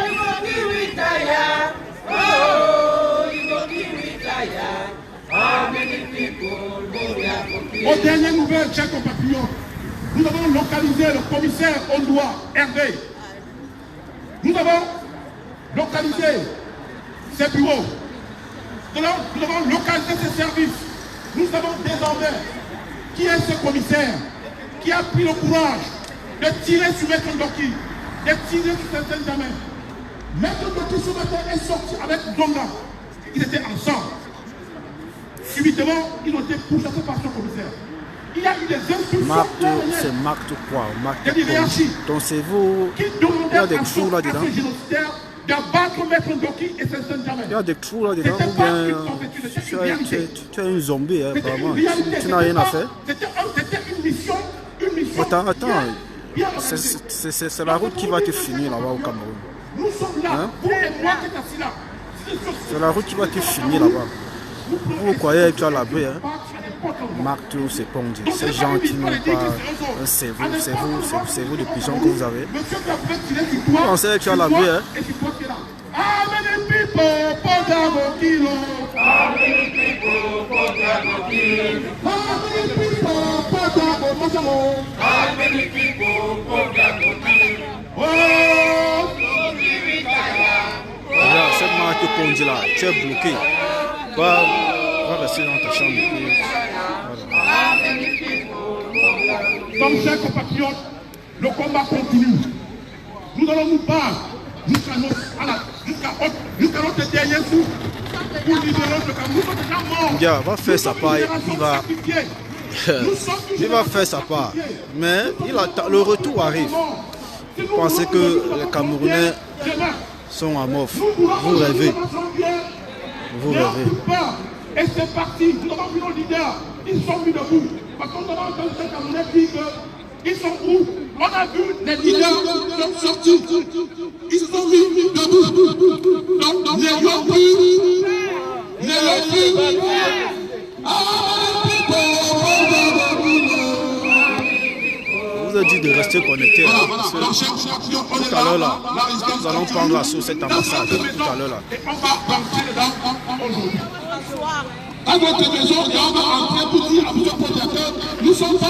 you go kill retire. Oh, you go kill retire. How many people go kill? Aux dernières nouvelles, chers compatriotes, nous avons localisé le commissaire au droit, Hervé. Nous avons localisé ses bureaux. Nous avons localisé ses services. Nous savons désormais qui est ce commissaire qui a pris le courage de tirer sur Maître Ndoki, de tirer sur certains gamins. Maître Ndoki ce matin est sorti avec Donga. Ils étaient ensemble. Subitement, ils ont été pourchassés par ce commissaire. Il y a eu des instructions. C'est Marc quoi? Donc c'est vous. Il y a des trous là-dedans. Il y a des trous là-dedans ou bien tu es un zombie, hein, apparemment. Tu n'as rien à faire. C'était une mission. Attends. C'est la route qui va te finir là-bas au Cameroun. Nous sommes là. Vous et moi qui êtes assis là. C'est la route qui va te finir là-bas. Vous croyez que tu as la baie, hein? Marc tout c'est Pondy. Ces gens qui n'ont pas un cerveau de pigeon que vous avez. Vous pensez que tu as la baie, hein? How many people for kilo? How many people for kill? How many people for How many people for kill? Oh, regarde, cette marque Pondy là, tu es bloqué. Va rester dans ta chambre. Donc, chers compatriotes, le combat continue. Nous allons nous battre jusqu'à notre dernier souffle pour libérer le Cameroun. Il va faire sa part, il va faire sa part. Mais le retour arrive. Vous pensez que les Camerounais sont à mort. Vous rêvez. Vous rêvez. Et c'est parti. Nous avons vu nos leaders. Ils sont mis debout. Parce qu'on a entendu ces Camerounais dire qu'ils sont où? On a vu les leaders sortis. Ils sont mis debout. Donc, les Yopis. Je vous ai dit de rester connecté là, parce que tout à l'heure là, nous allons prendre assaut cette ambassade tout à l'heure là. à votre maison et on va entrer pour dire à votre protecteur, nous sommes pas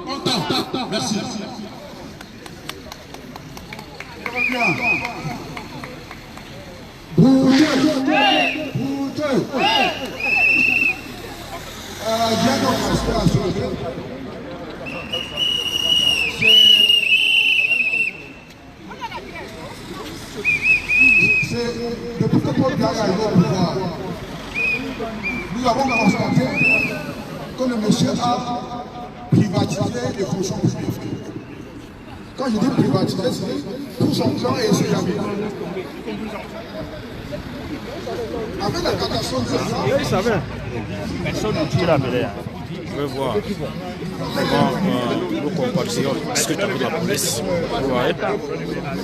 contents. Merci. Depuis que Paul Biya est arrivé au pouvoir, nous avons constaté que le monsieur a privatisé les fonctions publiques. Quand je dis privatiser, c'est tout son plan et ses amis. Avec la catastrophe de ça, il savait. Personne ne tire la mêlée. Je vais voir comment nos compatriotes discutent avec la police. Vous voyez,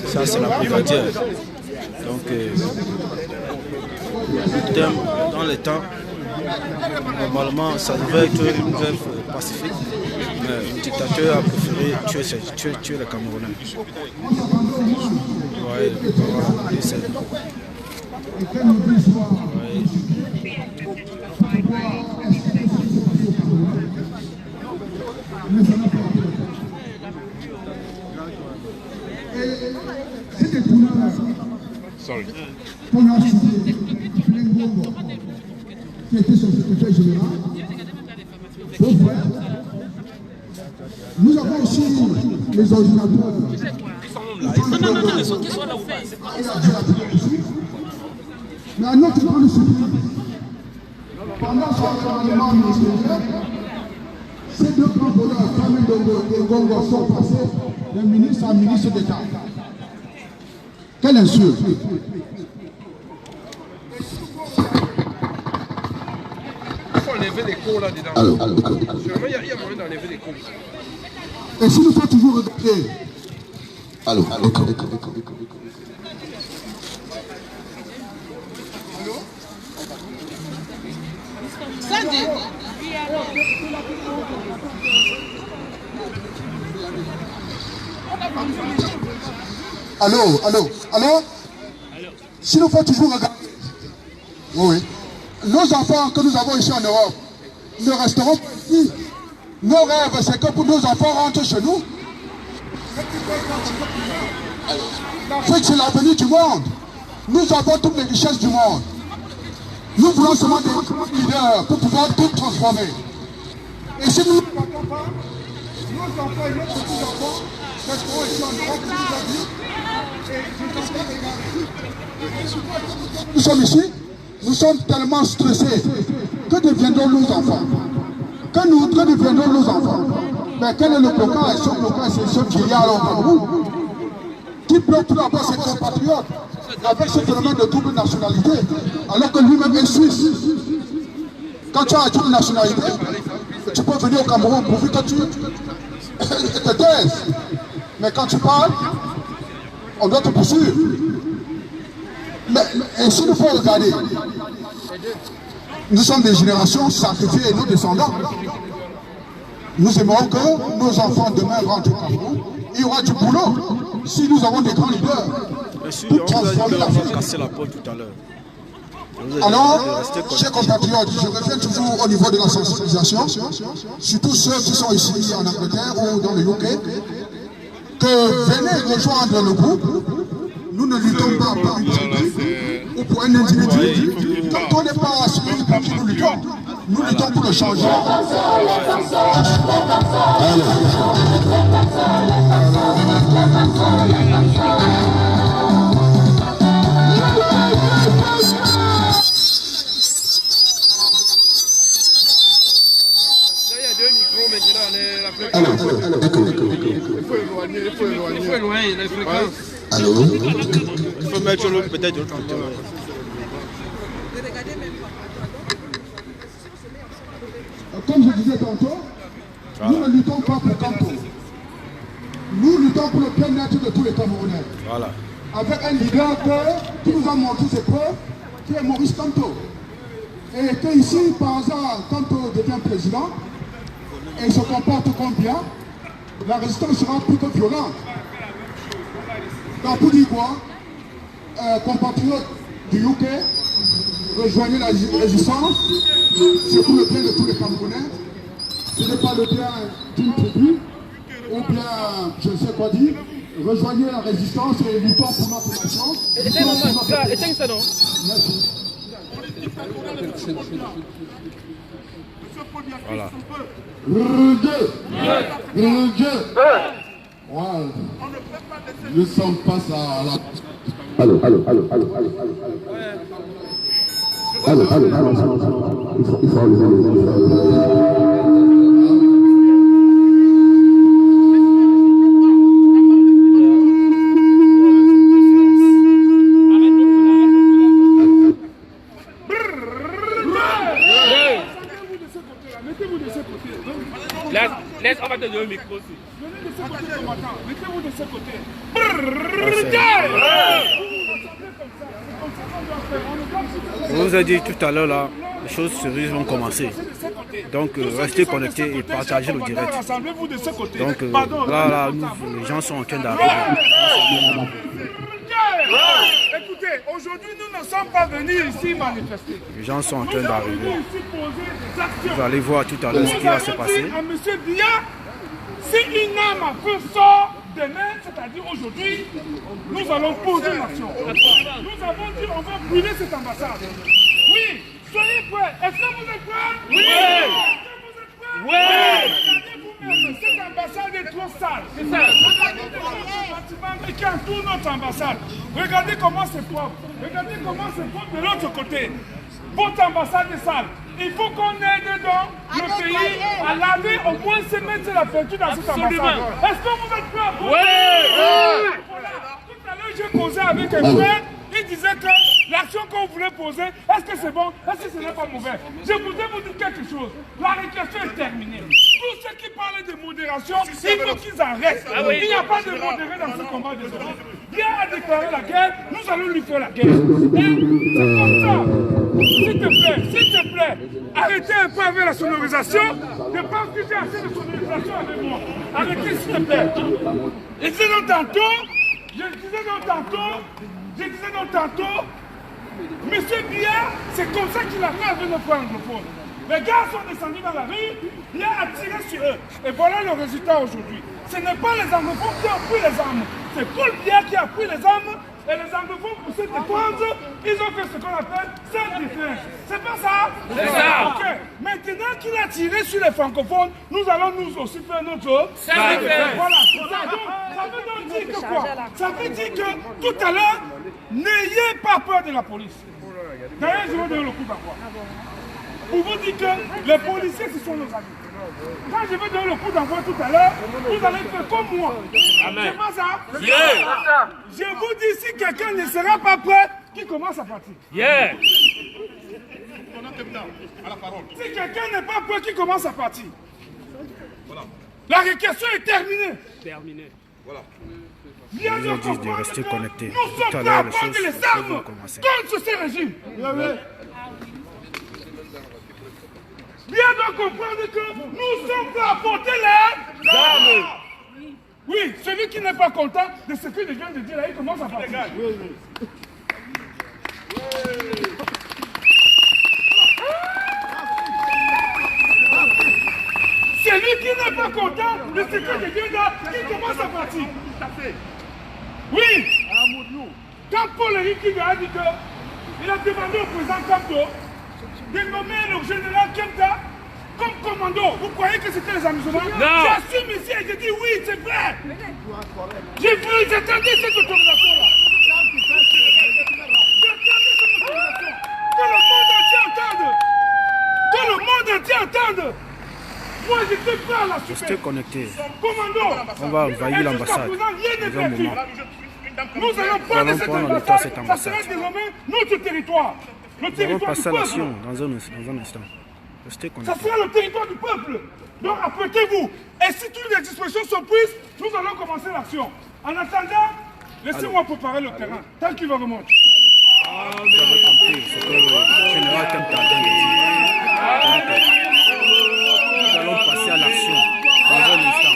ça c'est la privatière. Donc, dans les temps, normalement, ça devait être une grève pacifique, mais le dictateur a préféré tuer les Camerounais. Vous voyez, Sorry. Qui était son secrétaire général, nous avons aussi les ordinateurs. Mais à notre grande surprise, pendant son gouvernement ministériel, ces deux grands voleurs, Kamel Dongo et Gongo, sont passés d'un ministre à ministre d'État. Quelle insulte! Il faut enlever les cours là-dedans. Il y a moyen d'enlever les cours. Et si nous faut toujours regarder. Allô. Sandy. Allô. Si nous faut toujours regarder. Oui. Nos enfants que nous avons ici en Europe ne resteront pas ici. Nos rêves, c'est que pour nos enfants rentrent chez nous. L'Afrique, c'est l'avenir du monde. Nous avons toutes les richesses du monde. Nous voulons seulement des leaders pour pouvoir tout transformer. Et si nous ne partons pas, nos enfants et nos petits-enfants resteront ici en Europe, nous sommes ici, nous sommes tellement stressés. Que deviendront nos enfants? Que deviendront nos enfants? Mais quel est le blocage? Ce blocage, c'est ce vieillard au Cameroun qui bloque tout d'abord ses compatriotes avec ce phénomène de double nationalité, alors que lui-même est suisse. Quand tu as une double nationalité, tu peux venir au Cameroun pourvu que tu te taises. Mais quand tu parles, on doit te poursuivre. Mais si nous faut regarder, nous sommes des générations sacrifiées et nos descendants. Nous aimerons que nos enfants demain rentrent au Cameroun. Il y aura du boulot si nous avons des grands leaders pour transformer l'Afrique. Casser la porte tout à l'heure. Alors, chers compatriotes, je reviens toujours au niveau de la sensibilisation, surtout ceux qui sont ici en Angleterre ou dans le UK, que venez rejoindre le groupe. Nous ne luttons pas pour une tribu ou pour un individu. Quand on n'est pas celui pour qui nous luttons, nous luttons pour le changement. Il faut éloigner les fréquences. Allô? Il faut mettre peut-être l'autre antenne. Comme je disais tantôt, nous ne luttons pas pour Kanto. Nous luttons pour le bien-être de tous les Camerounais. Voilà. Avec un leader qui nous a montré ses preuves, qui est Maurice Kanto. Et que ici, par hasard, Kanto devient président et se comporte comme bien, la résistance sera plus que violente. Donc pour dire quoi, compatriotes du UK, rejoignez la résistance. C'est pour le bien de tous les Camerounais. Ce n'est pas le bien d'une tribu ou bien je ne sais quoi dire. Rejoignez la résistance et luttons pour notre nation. Éteins ça, non? Merci. Voilà. Wow. Nous sommes face à la... Allô. Il faut Laisse, on va te donner le micro aussi. Venez de ce côté, combattant. Mettez-vous de ce côté. Je vous ai dit tout à l'heure, là, les choses sérieuses vont commencer. Donc, restez connectés et partagez le direct. Donc, là, les gens sont en train d'arriver. Écoutez, aujourd'hui, nous ne sommes pas venus ici manifester. Les gens sont en train d'arriver. Vous allez voir tout à l'heure ce qui va se passer. À M. Biya, si une âme a fait sort demain, c'est-à-dire aujourd'hui, nous allons poser l'action. Nous avons dit on va brûler cette ambassade. Oui, soyez prêts. Est-ce que vous êtes prêts? Oui. Est-ce que vous êtes prêts? Oui. Regardez vous-même, cette ambassade est trop sale. C'est ça. Regardez le bâtiment qui entoure notre ambassade. Regardez comment c'est propre. Regardez comment c'est propre de l'autre côté. Votre ambassade est sale. Il faut qu'on aide donc le pays à laver au moins 5 mètres de la peinture dans cette ambassade. Est-ce que vous êtes prêts? Oui. Voilà. Tout à l'heure, j'ai causé avec un frère. Il disait que l'action qu'on voulait poser, est-ce que c'est bon? Est-ce que ce n'est pas mauvais? Je voudrais vous dire quelque chose. La récréation est terminée. Tous ceux qui parlent de modération, il faut qu'ils arrêtent. Il n'y a pas de modéré dans ce combat désormais. Bien à déclarer la guerre, nous allons lui faire la guerre. Et c'est comme ça. S'il te plaît, arrêtez un peu avec la sonorisation. Je pense que j'ai assez de sonorisation avec moi. Arrêtez s'il te plaît. Je disais donc tantôt, Monsieur Biya, c'est comme ça qu'il a fait avec nos frères anglophones. Les gars sont descendus dans la rue, il a tiré sur eux. Et voilà le résultat aujourd'hui. Ce n'est pas les anglophones qui ont pris les armes, c'est Paul Biya qui a pris les armes. Et les anglophones, pour se défendre, ils ont fait ce qu'on appelle self-defense. C'est pas ça? C'est ça. Ok. Maintenant qu'il a tiré sur les francophones, nous allons nous aussi faire notre self-defense. Voilà. Ça veut donc dire que quoi? Ça veut dire que tout à l'heure, n'ayez pas peur de la police. D'ailleurs, je vais donner le coup d'envoi. Pour vous dire que les policiers, ce sont nos amis. Quand je vais donner le coup d'envoi tout à l'heure, vous allez faire comme moi. C'est pas ça? Yeah. Je vous dis, si quelqu'un ne sera pas prêt, qu'il commence à partir. Yeah. Si quelqu'un n'est pas prêt, qu'il commence à partir. Voilà. La réquisition est terminée. Terminée. Voilà. Ils ont dit de rester connectés. Nous sommes prêts à prendre les armes contre ce régime. Bien de comprendre que nous sommes prêts à porter les armes. Oui, celui qui n'est pas content de ce que je viens de dire là, il commence à partir. Celui qui n'est pas content de ce que je viens de dire, il commence à partir. Oui. Quand Paul Henrique a dit qu'il a demandé au président Kamto de nommer le général Kemta comme commando. Vous croyez que c'était les amusements? Non. J'assume ici et je dis oui, c'est vrai. J'attendais cette autorisation-là. J'attendais cette autorisation. Que le monde entier entende. Que le monde entier entende. Moi, j'étais prêt à la super. Restez connectés. Commando. On va envahir l'ambassade. Nous allons prendre cette ambassade. Ça sera désormais notre territoire. Nous allons passer à l'action dans un instant. Restez connectés. Ça sera le territoire du peuple. Donc apprêtez-vous. Et si toutes les dispositions sont prises, nous allons commencer l'action. En attendant, laissez-moi préparer le terrain. Tant qu'il va remonter. Vous avez compris ce que le général Kemta a dit. Nous allons passer à l'action dans un instant.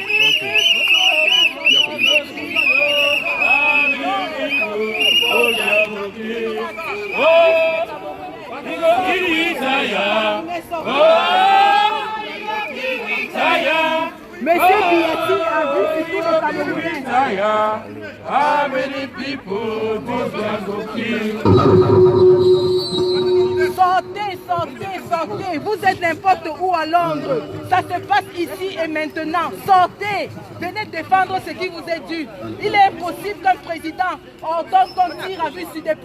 Monsieur Biati a vu que tous les Camerounais. How many people Sortez, sortez, sortez. Vous êtes n'importe où à Londres. Ça se passe ici et maintenant. Sortez. Venez défendre ce qui vous est dû. Il est impossible qu'un président ordonne qu'on tire à vue sur des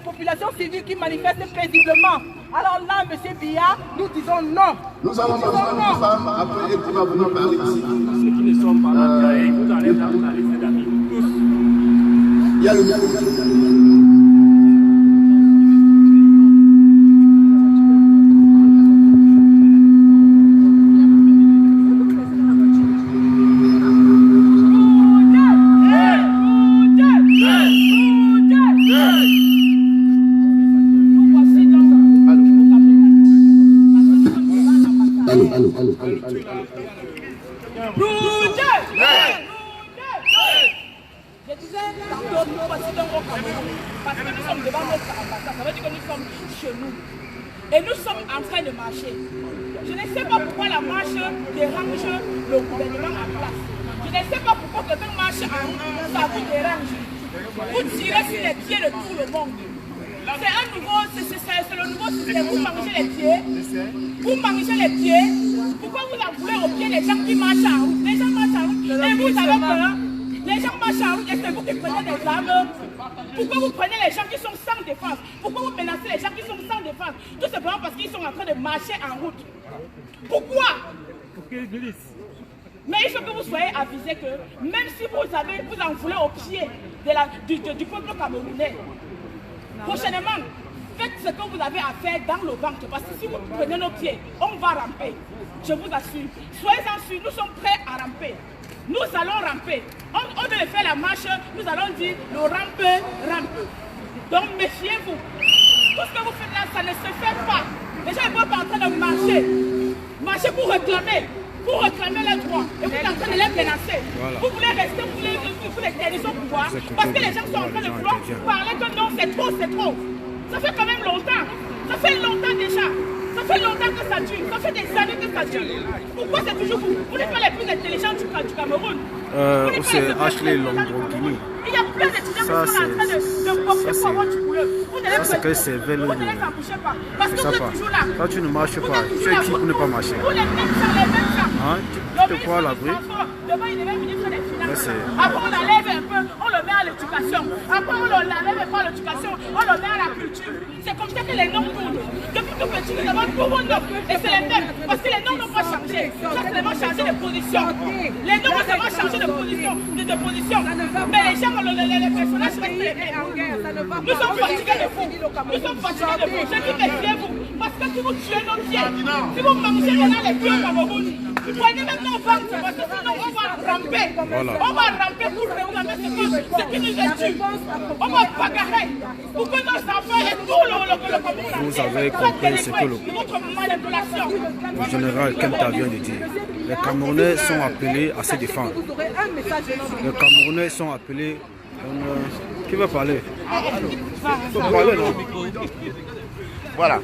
populations civiles qui manifestent paisiblement. Alors là, M. Biya, nous disons non. Nous allons besoin d'une femme après qui va venir parler ici. Ceux qui ne sont pas là, vous allez dans la liste d'amis. Tous. Il y a le Je disais, tantôt, nous présidons au Cameroun, parce que nous sommes devant notre ambassade, ça veut dire que nous sommes chez nous. Et nous sommes en train de marcher. Je ne sais pas pourquoi la marche dérange le gouvernement en place. Je ne sais pas pourquoi quelqu'un marche en route, ça vous dérange. Vous tirez sur les pieds de tout le monde. C'est un nouveau, c'est le nouveau système. Vous mangez les pieds. Vous mangez les pieds. Pourquoi vous en voulez aux pieds les gens qui marchent en route? Les gens marchent en route et vous avez peur. Les gens marchent en route et c'est vous qui prenez des armes. Pourquoi vous prenez les gens qui sont sans défense? Pourquoi vous menacez les gens qui sont sans défense? Tout simplement parce qu'ils sont en train de marcher en route. Pourquoi? Pour qu'ils glissent. Mais il faut que vous soyez avisés que même si vous en voulez au pied du peuple camerounais, prochainement, faites ce que vous avez à faire dans le ventre. Parce que si vous prenez nos pieds, on va ramper. Je vous assure. Soyez-en sûrs, nous sommes prêts à ramper. Nous allons ramper. On devait faire la marche, nous allons dire le rampe. Donc méfiez-vous. Tout ce que vous faites là, ça ne se fait pas. Les gens ne sont pas en train de marcher. Marcher pour réclamer leurs droits. Et vous êtes en train de les menacer. Voilà. Vous voulez rester, vous voulez tenir son pouvoir. Parce que les gens sont en train de vouloir parler que non, c'est trop, c'est trop. Ça fait quand même longtemps. Ça fait longtemps déjà. Ça fait longtemps que ça dure. Ça fait des années que ça dure. Pourquoi c'est toujours vous? Vous n'êtes pas les plus intelligents du Cameroun. C'est Ashley Londrogini. Il y a plein d'étudiants qui sont en train de boxer pour avoir du boulot. Ça, c'est que c'est vélo. Vous ne les empêchez pas. Parce que vous êtes toujours là. Quand tu ne marches pas, tu es qui pour ne pas marcher? Vous les mêmes gens. Tu te crois à l'abri? Devant, il devait venir faire des finances. Après, on l'enlève un peu, on le met à l'éducation. Après, on l'enlève pas à l'éducation, on le met à la culture. C'est comme ça que les noms tournent. Depuis tout petit, nous avons tout le nom. Et c'est les mêmes. Parce que les noms n'ont pas changé. Ça, c'est seulement changé de position. Les noms ont seulement changé de position. Mais les gens, les personnages restent les mêmes. Nous sommes fatigués de vous. Nous sommes fatigués de vous. Je dis méfiez-vous. Parce que si vous tuez nos pieds, si vous mangez maintenant les pieds au Cameroun, prenez même nos ventres, parce que sinon on va ramper. Voilà. On va ramper pour réclamer ce qui nous est dû. On va bagarrer pour que nos enfants et tout le Cameroun. Vous avez compris ce que le général Kempta vient de dire. Les Camerounais sont appelés à se défendre. Les Camerounais sont appelés... qui va parler? Il faut parler, non? Voilà.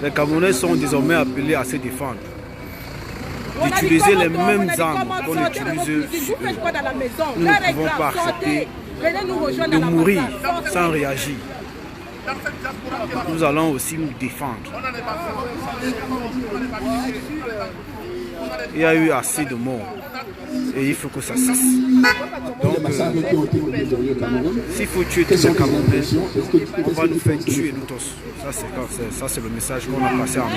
Les Camerounais sont désormais appelés à se défendre. D'utiliser les mêmes armes qu'on utilise sur eux. Nous ne pouvons pas accepter de mourir sans réagir. Nous allons aussi nous défendre. Il y a eu assez de morts et il faut que ça cesse. Donc, s'il faut tuer tous les Camerounais, on va nous faire tuer nous tous. Ça c'est le message qu'on a passé en bas.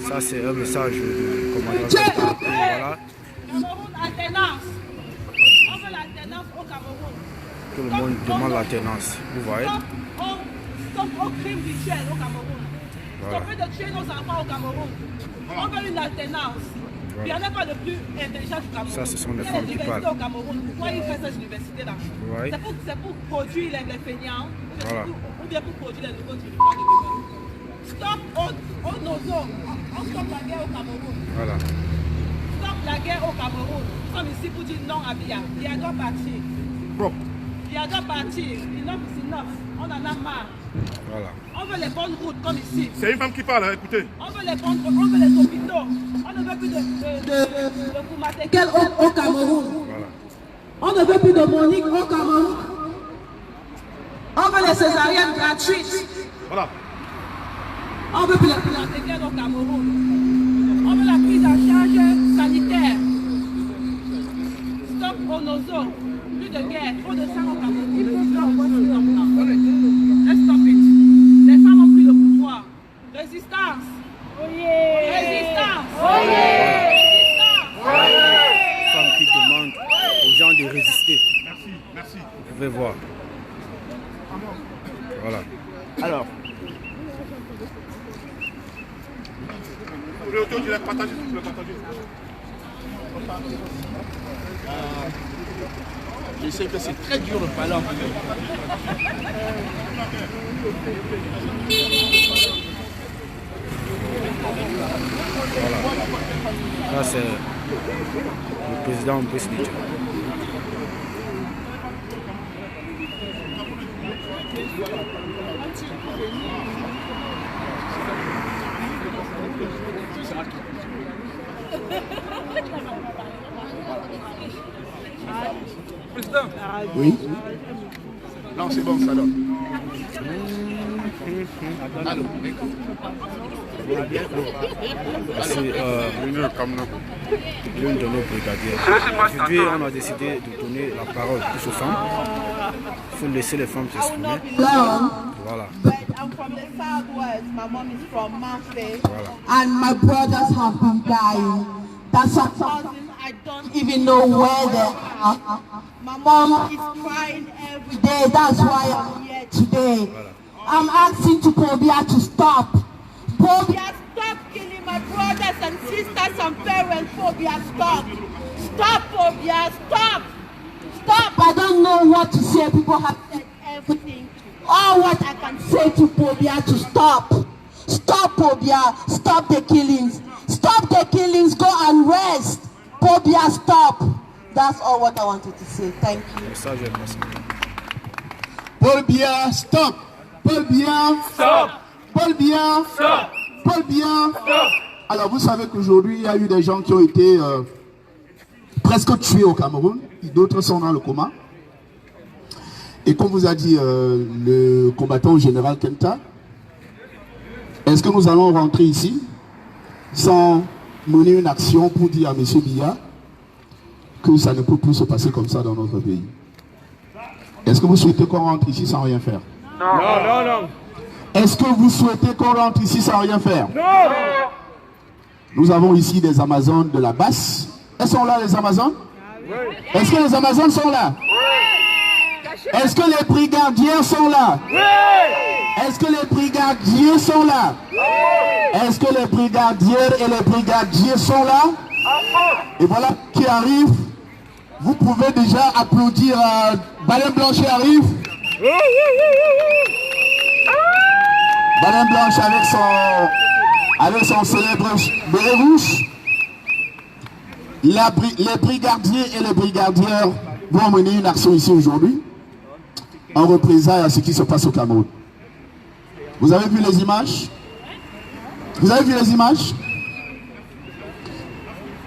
Ça c'est un message de commandant. Voilà. Tout le monde demande l'alternance. Vous voyez? Stop au crime rituel au Cameroun. Stopper de tuer nos enfants au Cameroun. On veut une alternance. Il n'y en a pas de plus intelligent du Cameroun. Ça, ce sont les femmes qui parlent. Au Cameroun. Pourquoi ils font ces universités-là? Ouais. C'est pour produire les feignants, voilà. Ou bien pour produire les nouveaux territoires de demain. Stop on stoppe la guerre au Cameroun. Voilà. Stop la guerre au Cameroun. Nous sommes ici pour dire non à Biya. Biya doit partir. Bon. Il doit partir. Enough is enough. On en a marre. Voilà. On veut les bonnes routes comme ici. C'est une femme qui parle, hein, écoutez. On veut les bonnes routes, on veut les hôpitaux. On ne veut plus de Koumatékel au Cameroun. Voilà. On ne veut plus de Monique au Cameroun. On veut les césariennes gratuites. Voilà. On veut plus les Koumatékel au Cameroun. On veut la prise en charge sanitaire. Stop au nozo. Plus de guerre, trop de sang au Cameroun. Let's stop it. Les femmes ont pris le pouvoir. Résistance. Résistance. Les femmes qui demandent aux gens de résister. Merci, merci. Vous pouvez voir. Voilà. Alors. Tu l'as partagé, tu l'as partagé. Je sais que c'est très dur de parler en public. Voilà. Là, c'est le président Brice Lidja. Président. Oui. Non, c'est bon, ça donne. Allô. C'est l'une de nos brigadiers. Aujourd'hui, on a décidé de donner la parole plus aux femmes. Il faut laisser les femmes s'exprimer. Voilà. I'm from the southwest. My mom is from Mafe. Voilà. And my brothers have been dying. That's a cousin. I don't even know where they are. My mom is crying every day. That's why I'm here today. I'm asking to Pobia to stop. Pobia, stop killing my brothers and sisters and parents. Pobia, stop. Stop, Pobia, stop. Stop. I don't know what to say. People have said everything. All what I can say to Pobia to stop. Stop, Pobia. Stop the killings. Stop the killings. Go and rest. Pobia, stop. That's all what I wanted to say. Thank you. Paul Biya, stop. Paul Biya, stop. Paul Biya, stop. Paul Biya, stop. Alors vous savez qu'aujourd'hui il y a eu des gens qui ont été presque tués au Cameroun. D'autres sont dans le coma. Et comme vous a dit le combattant général Kenta, est-ce que nous allons rentrer ici sans mener une action pour dire à M. Biya que ça ne peut plus se passer comme ça dans notre pays? Est-ce que vous souhaitez qu'on rentre ici sans rien faire? Non, non, non. Est-ce que vous souhaitez qu'on rentre ici sans rien faire? Non. Nous avons ici des Amazones de la basse. Elles sont là, les Amazones? Oui. Est-ce que les Amazones sont là? Oui. Est-ce que les brigadiers sont là? Oui. Est-ce que les brigadiers sont là? Oui. Est-ce que les brigadières et les brigadiers sont là? Et voilà qui arrive. Vous pouvez déjà applaudir. Baleine Blanche arrive. Baleine Blanche avec son célèbre béret rouge. Les brigadiers et les brigadières vont mener une action ici aujourd'hui en représailles à ce qui se passe au Cameroun. Vous avez vu les images? Vous avez vu les images?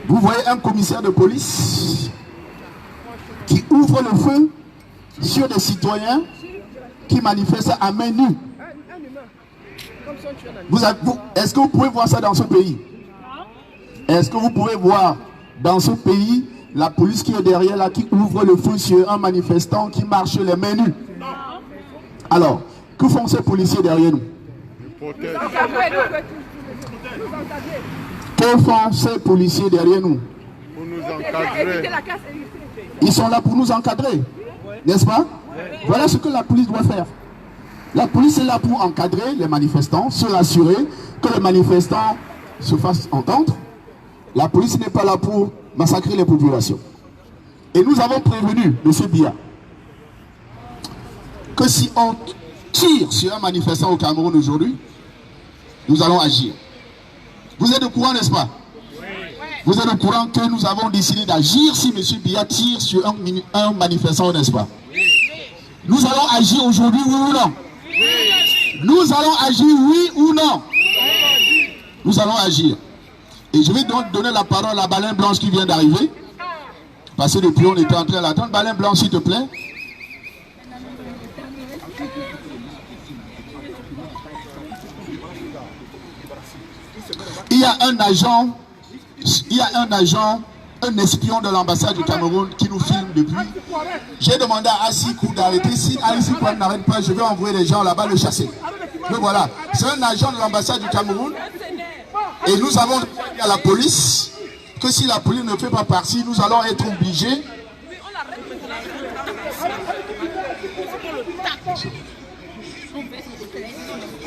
Vous voyez un commissaire de police qui ouvre le feu sur des citoyens qui manifestent à main nue. Est-ce que vous pouvez voir ça dans ce pays? Est-ce que vous pouvez voir dans ce pays la police qui est derrière là, qui ouvre le feu sur un manifestant qui marche les mains nues? Alors, que font ces policiers derrière nous? Que font ces policiers derrière nous? Pour nous encadrer. Ils sont là pour nous encadrer, n'est-ce pas? Voilà ce que la police doit faire. La police est là pour encadrer les manifestants, se rassurer que les manifestants se fassent entendre. La police n'est pas là pour massacrer les populations. Et nous avons prévenu M. Biya que si on tire sur un manifestant au Cameroun aujourd'hui, nous allons agir. Vous êtes au courant, n'est-ce pas? Vous êtes au courant que nous avons décidé d'agir si M. Biya tire sur un manifestant, n'est-ce pas? Nous allons agir aujourd'hui, oui ou non? Nous allons agir, oui ou non? Nous allons agir. Et je vais donc donner la parole à Baleine Blanche qui vient d'arriver. Parce que depuis on était en train d'attendre. Baleine Blanche, s'il te plaît. Il y a un agent, un espion de l'ambassade du Cameroun qui nous filme depuis. J'ai demandé à Asikou d'arrêter. Si Asikou n'arrête pas, je vais envoyer les gens là-bas le chasser. Donc voilà, c'est un agent de l'ambassade du Cameroun. Et nous avons dit à la police que si la police ne fait pas partie, nous allons être obligés.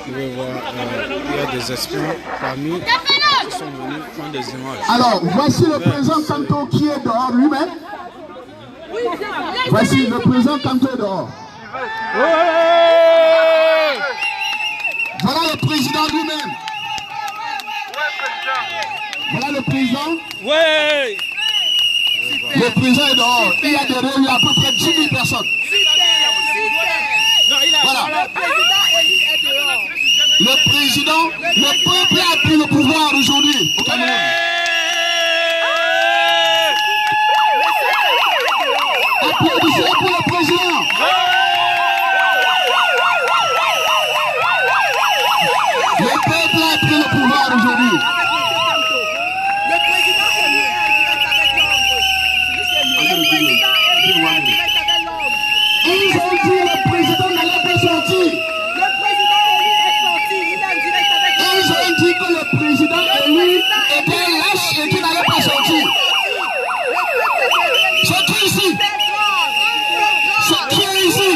Il y a des espions parmi qui sont venus prendre des images. Alors, voici le président Kanto qui est dehors lui-même. Voici le président Kanto est dehors. Voilà le président lui-même. Voilà le président. Oui. Le président est dehors. Il y a derrière lui à peu près 10 000 personnes. Voilà. Le président, le peuple a pris le pouvoir aujourd'hui au Cameroun. Applaudissez pour le président. Le peuple a pris le pouvoir aujourd'hui. Le président élu est direct avec l'ombre. Le président élu est direct avec l'ombre. Ils ont dit le président n'allait pas sortir. Le président élu est sorti, il est en direct avec l'ombre. Ils ont dit que le président élu était lâche et qu'il n'allait pas sortir. C'est qui ici? C'est qui est ici?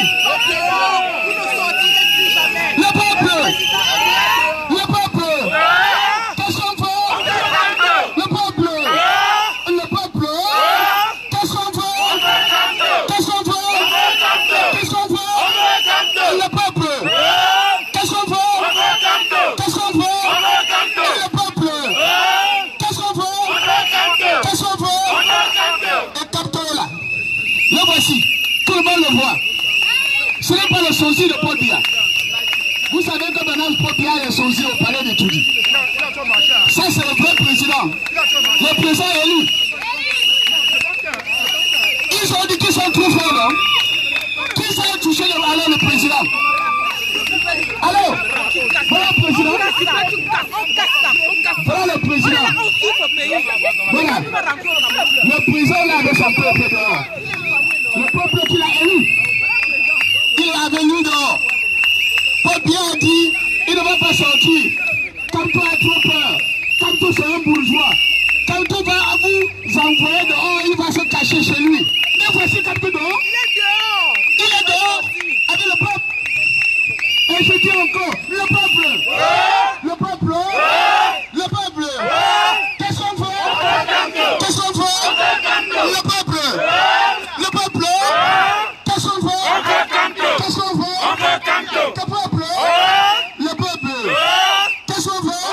Le peuple. Le peuple. Qu'est-ce qu'on fait? Le peuple. Le peuple. Qu'est-ce qu'on fait? Qu'est-ce qu'on fait? Qu'est-ce qu'on fait? Le peuple. Qu'est-ce qu'on fait? Qu'est-ce qu'on fait? Le peuple. Qu'est-ce qu'on fait? Qu'est-ce qu'on fait? Et capteur là. Le voici. Tout le monde le voit. Ce n'est pas le sosie de Paul Biya. Vous savez que maintenant Paul Biya est sosie au palais de Toudi. Ça c'est le vrai président. Le président élu. Ils ont dit qu'ils sont trop forts, non? Qui s'est touché le président? Allô? Voilà le président. Voilà le président. Voilà. Le président là de son peuple dehors. Le peuple qui l'a élu. Il est venu dehors. Paul Biya a dit, il ne va pas sortir. Kanto a trop peur. Kanto c'est un bourgeois. Kanto va vous envoyer dehors, il va se cacher chez lui. Mais voici Kanto dehors. Il est dehors. Il est dehors avec le peuple. Et je dis encore, le peuple. Le peuple. Le peuple. Qu'est-ce qu'on fait? Qu'est-ce qu'on fait? Le peuple. Le peuple. Qu'est-ce qu'on fait? Qu'est-ce qu'on fait? Le peuple. Le peuple. Qu'est-ce qu'on fait?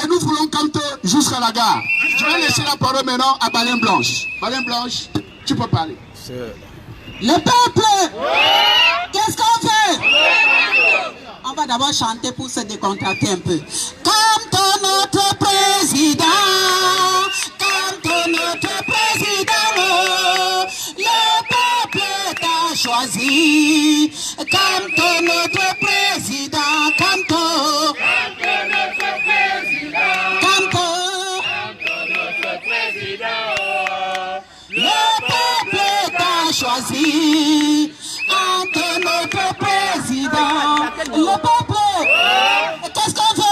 Et nous voulons Kanto jusqu'à la gare. Je vais laisser la parole maintenant à Baleine Blanche. Baleine Blanche, tu peux parler. Le peuple. Qu'est-ce qu'on fait? On va d'abord chanter pour se décontracter un peu. Kanto notre président, Kanto notre président, le peuple t'a choisi. Kanto notre président, Kanto. Kanto notre président, Kanto. Kanto notre président, le peuple t'a choisi. Kanto notre président, le peuple. Qu'est-ce qu'on fait?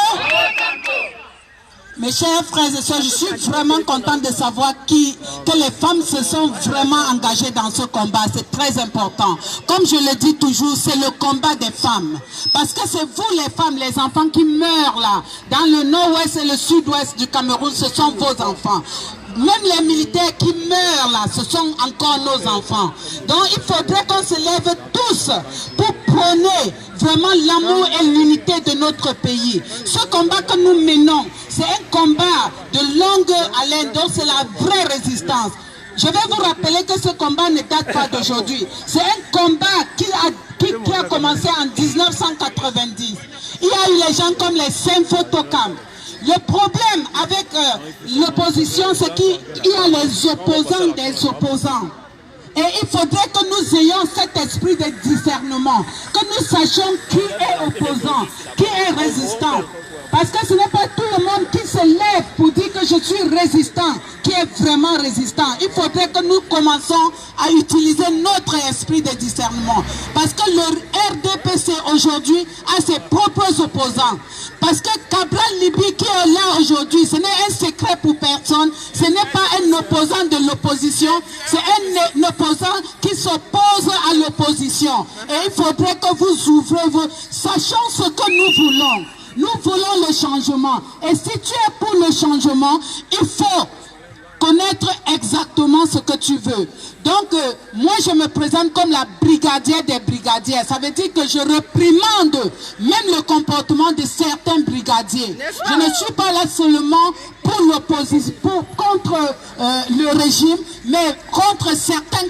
Mes chers frères et sœurs, je suis vraiment contente de savoir que les femmes se sont vraiment engagées dans ce combat. C'est très important. Comme je le dis toujours, c'est le combat des femmes. Parce que c'est vous les femmes, les enfants qui meurent là. Dans le nord-ouest et le sud-ouest du Cameroun, ce sont vos enfants. Même les militaires qui meurent là, ce sont encore nos enfants. Donc il faudrait qu'on se lève tous pour prôner vraiment l'amour et l'unité de notre pays. Ce combat que nous menons, c'est un combat de longue haleine, donc c'est la vraie résistance. Je vais vous rappeler que ce combat ne date pas d'aujourd'hui. C'est un combat qui a commencé en 1990. Il y a eu les gens comme les Symphotocam. Le problème avec l'opposition, c'est qu'il y a les opposants des opposants. Et il faudrait que nous ayons cet esprit de discernement, que nous sachions qui est opposant, qui est résistant. Parce que ce n'est pas tout le monde qui se lève pour dire que je suis résistant, qui est vraiment résistant. Il faudrait que nous commençons à utiliser notre esprit de discernement. Parce que le RDPC aujourd'hui a ses propres opposants. Parce que Cabral Libye qui est là aujourd'hui, ce n'est un secret pour personne. Ce n'est pas un opposant de l'opposition. C'est un opposant qui s'oppose à l'opposition. Et il faudrait que vous ouvrez vos... Sachons ce que nous voulons. Nous voulons le changement. Et si tu es pour le changement, il faut connaître exactement ce que tu veux. Donc, moi, je me présente comme la brigadière des brigadiers. Ça veut dire que je réprimande même le comportement de certains brigadiers. Je ne suis pas là seulement pour l'opposition, contre le régime, mais contre certains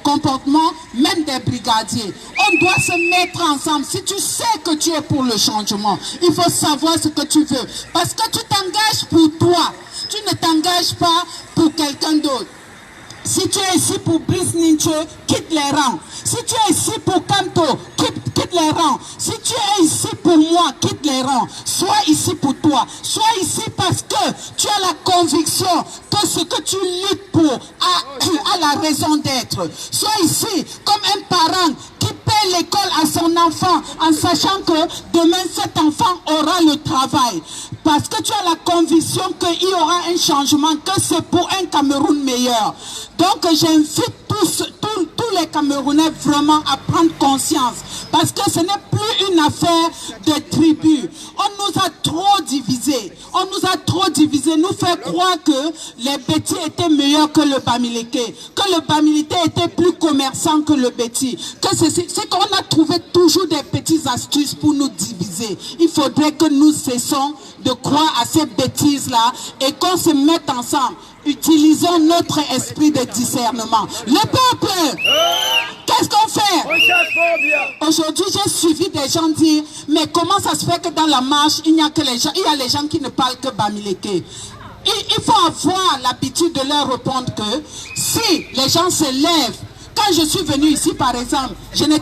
comportements, même des brigadiers. On doit se mettre ensemble. Si tu sais que tu es pour le changement, il faut savoir ce que tu veux. Parce que tu t'engages pour toi. Tu ne t'engages pas pour quelqu'un d'autre. Si tu es ici pour Brice Ninche, quitte les rangs. Si tu es ici pour Kanto, quitte les rangs. Si tu es ici pour moi, quitte les rangs. Sois ici pour toi. Sois ici parce que tu as la conviction que ce que tu luttes pour a la raison d'être. Sois ici comme un parent qui paie l'école à son enfant en sachant que demain cet enfant aura le travail. Parce que tu as la conviction qu'il y aura un changement, que c'est pour un Cameroun meilleur. Donc j'invite tous les Camerounais vraiment à prendre conscience. Parce que ce n'est plus une affaire de tribu. On nous a trop divisés. On nous a trop divisés. Nous fait croire que les Bétis étaient meilleurs que le Bamileke. Que le Bamileke était plus commerçant que le Béti. C'est qu'on a trouvé toujours des petites astuces pour nous diviser. Il faudrait que nous cessons de croire à ces bêtises-là et qu'on se mette ensemble. Utilisons notre esprit de discernement. Le peuple, qu'est-ce qu'on fait? Aujourd'hui, j'ai suivi des gens dire, mais comment ça se fait que dans la marche, il y a les gens qui ne parlent que Bamileke? Il faut avoir l'habitude de leur répondre que si les gens se lèvent, quand je suis venu ici, par exemple, je ne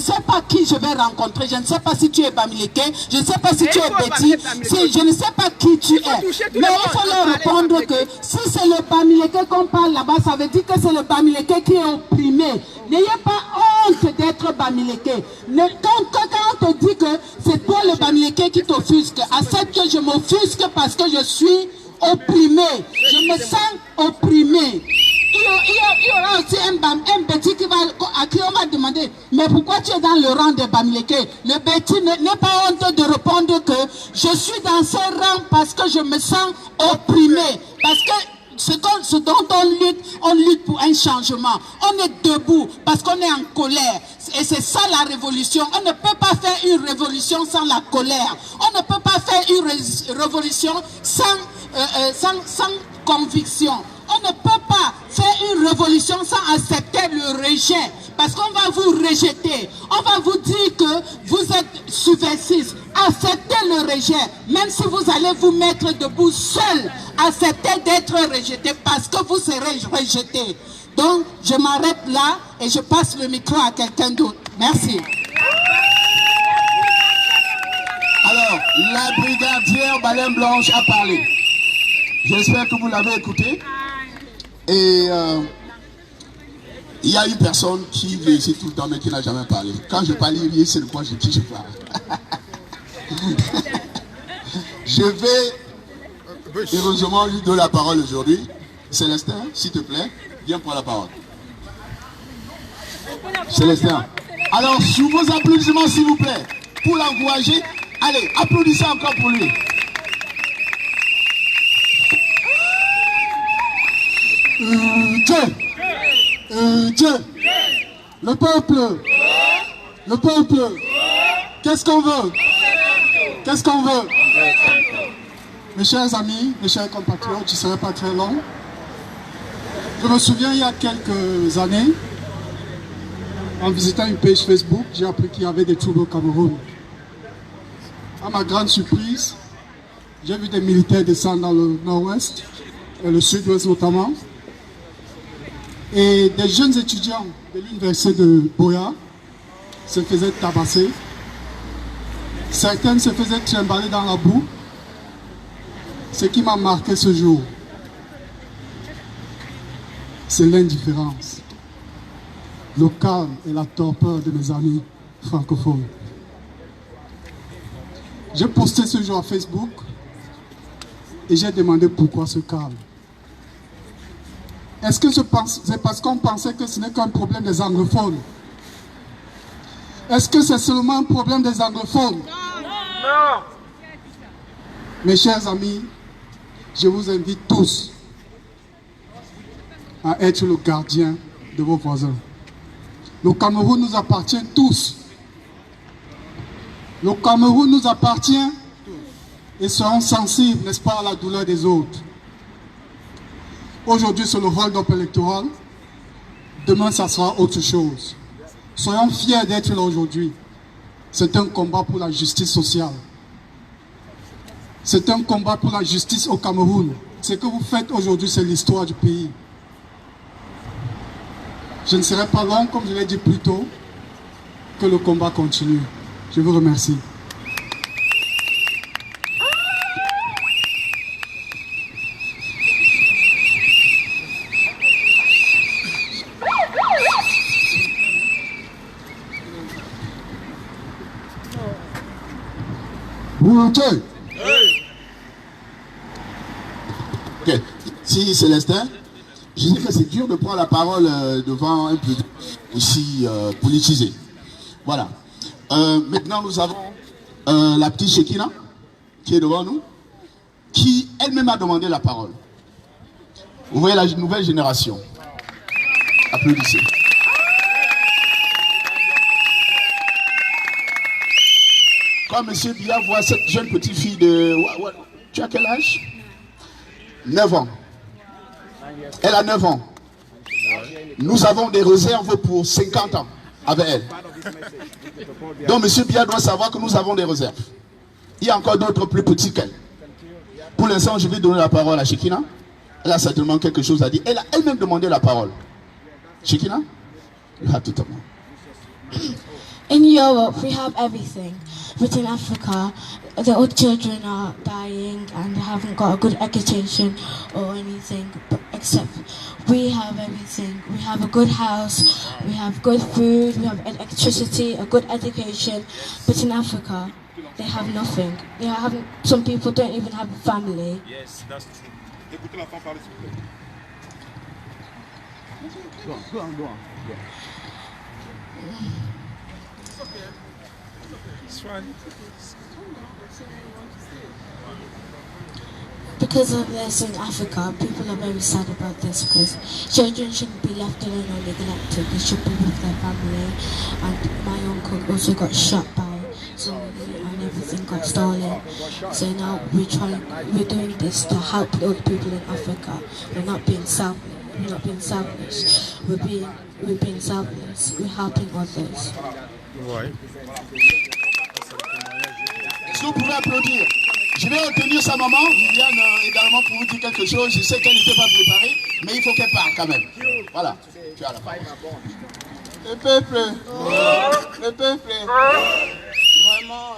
sais pas qui je vais rencontrer. Je ne sais pas si tu es Bamileke, je ne sais pas si tu es Betty, je ne sais pas qui tu es. Mais il faut leur répondre que si c'est le Bamileke qu'on parle là-bas, ça veut dire que c'est le Bamileke qui est opprimé. N'ayez pas honte d'être Bamileke. Quand on te dit que c'est toi le Bamileke qui t'offusque, accepte que je m'offusque parce que je suis opprimé. Je me sens opprimé. Il y aura aussi un petit à qui on va demander, mais pourquoi tu es dans le rang de Bamileke? Le petit n'est pas honte de répondre que je suis dans ce rang parce que je me sens opprimé. Parce que ce dont on lutte pour un changement. On est debout parce qu'on est en colère. Et c'est ça la révolution. On ne peut pas faire une révolution sans la colère. On ne peut pas faire une révolution sans conviction. On ne peut pas faire une révolution sans accepter le rejet. Parce qu'on va vous rejeter. On va vous dire que vous êtes subversif. Acceptez le rejet. Même si vous allez vous mettre debout seul, acceptez d'être rejeté parce que vous serez rejeté. Donc, je m'arrête là et je passe le micro à quelqu'un d'autre. Merci. Alors, la brigadière Baleine Blanche a parlé. J'espère que vous l'avez écouté. Et il y a une personne qui vient ici tout le temps mais qui n'a jamais parlé. Quand je parle, il c'est le point, je dis je parle. Je vais heureusement lui donner la parole aujourd'hui. Célestin, s'il te plaît, viens prendre la parole. Célestin. Alors, sous vos applaudissements, s'il vous plaît, pour l'encourager, allez, applaudissez encore pour lui. Dieu, le peuple, qu'est-ce qu'on veut? Qu'est-ce qu'on veut? Mes chers amis, mes chers compatriotes, je ne serai pas très long. Je me souviens, il y a quelques années, en visitant une page Facebook, j'ai appris qu'il y avait des troubles au Cameroun. À ma grande surprise, j'ai vu des militaires descendre dans le nord-ouest, et le sud-ouest notamment, et des jeunes étudiants de l'université de Boya se faisaient tabasser. Certaines se faisaient trimballer dans la boue. Ce qui m'a marqué ce jour, c'est l'indifférence, le calme et la torpeur de mes amis francophones. J'ai posté ce jour à Facebook et j'ai demandé pourquoi ce calme. Est-ce que c'est parce qu'on pensait que ce n'est qu'un problème des anglophones? Est-ce que c'est seulement un problème des anglophones? Non. Mes chers amis, je vous invite tous à être le gardien de vos voisins. Le Cameroun nous appartient tous. Le Cameroun nous appartient et serons sensibles, n'est-ce pas, à la douleur des autres. Aujourd'hui, c'est le hold-up électoral. Demain, ça sera autre chose. Soyons fiers d'être là aujourd'hui. C'est un combat pour la justice sociale. C'est un combat pour la justice au Cameroun. Ce que vous faites aujourd'hui, c'est l'histoire du pays. Je ne serai pas long, comme je l'ai dit plus tôt, que le combat continue. Je vous remercie. Ok. Si Célestin, je dis que c'est dur de prendre la parole devant un public aussi politisé. Voilà. Maintenant, nous avons la petite Shekina qui est devant nous, qui elle-même a demandé la parole. Vous voyez la nouvelle génération. Applaudissez. Quand M. Biya voit cette jeune petite fille de... Tu as quel âge? 9 ans. Elle a 9 ans. Nous avons des réserves pour 50 ans avec elle. Donc M. Biya doit savoir que nous avons des réserves. Il y a encore d'autres plus petits qu'elle. Pour l'instant, je vais donner la parole à Shekina. Elle a certainement quelque chose à dire. Elle a elle-même demandé la parole. Shekina, you have to talk now. In Europe, we have everything. But in Africa, the old children are dying and they haven't got a good education or anything, except we have everything. We have a good house, we have good food, we have electricity, a good education. But in Africa, they have nothing. They have, some people don't even have a family. Yes, that's true. Écoutez la femme parler, s'il vous plaît. Go on. It's fine. Because of this in Africa, people are very sad about this because children shouldn't be left alone or neglected. They should be with their family. And my uncle also got shot by somebody and everything got stolen. So now we're doing this to help the old people in Africa. We're not being selfish. We're not being selfish. We're being selfless. We're helping others. Ouais. Est-ce que vous pouvez applaudir? Je vais retenir sa maman, Viviane, également pour vous dire quelque chose. Je sais qu'elle n'était pas préparée, mais il faut qu'elle parle quand même. Voilà, tu as la parole. Le peuple, vraiment,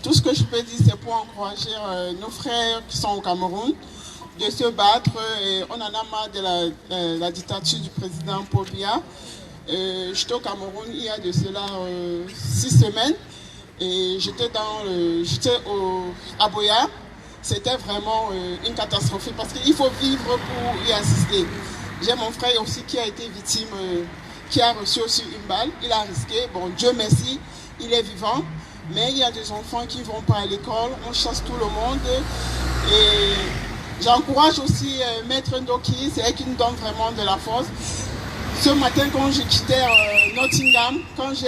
tout ce que je peux dire, c'est pour encourager nos frères qui sont au Cameroun de se battre. Et on en a marre de la dictature du président Paul Biya. J'étais au Cameroun il y a de cela 6 semaines et j'étais à Boya. C'était vraiment une catastrophe parce qu'il faut vivre pour y assister. J'ai mon frère aussi qui a été victime, qui a reçu aussi une balle. Il a risqué, bon Dieu merci, il est vivant. Mais il y a des enfants qui ne vont pas à l'école, on chasse tout le monde. Et j'encourage aussi Maître Ndoki, c'est elle qui nous donne vraiment de la force. Ce matin, quand je quittais Nottingham, quand j'ai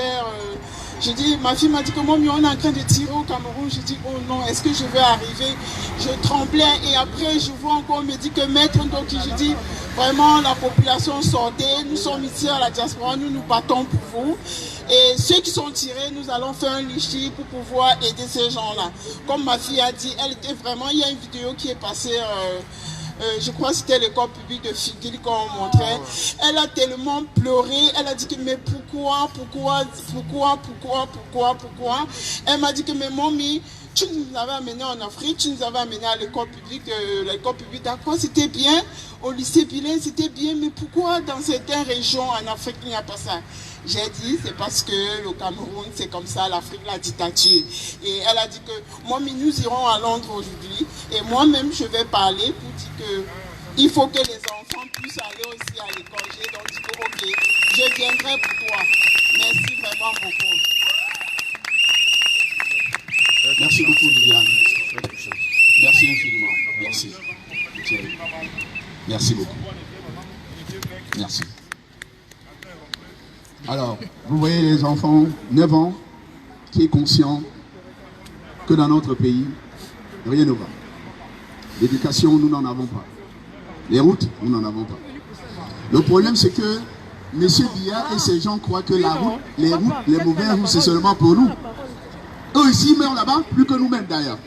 Je dis, ma fille m'a dit que on est en train de tirer au Cameroun. Je dis, oh non, est-ce que je vais arriver? Je tremblais et après je vois encore, on me dit que Maître Ndoki, je dis, vraiment la population sortait, nous sommes ici à la diaspora, nous nous battons pour vous. Et ceux qui sont tirés, nous allons faire un lichi pour pouvoir aider ces gens-là. Comme ma fille a dit, elle était vraiment, il y a une vidéo qui est passée... je crois que c'était l'école publique de Figil qu'on montrait. Elle a tellement pleuré, elle a dit que mais pourquoi. Elle m'a dit que mais mamie, tu nous avais amené en Afrique, tu nous avais amené à l'école publique d'accord, c'était bien, au lycée bilingue c'était bien, mais pourquoi dans certaines régions en Afrique il n'y a pas ça? J'ai dit, c'est parce que le Cameroun, c'est comme ça, l'Afrique, la dictature. Et elle a dit que, moi, nous irons à Londres aujourd'hui. Et moi-même, je vais parler pour dire qu'il faut que les enfants puissent aller aussi à l'école. J'ai donc dit que, ok, je viendrai pour toi. Merci vraiment beaucoup. Merci beaucoup, Viviane. Merci infiniment. Merci. Merci beaucoup. Merci. Alors, vous voyez les enfants, 9 ans, qui est conscient que dans notre pays, rien ne va. L'éducation, nous n'en avons pas. Les routes, nous n'en avons pas. Le problème, c'est que M. Biya et ces gens croient que la route, les routes, les mauvaises routes, c'est seulement pour nous. Eux ici meurent là-bas, plus que nous-mêmes d'ailleurs.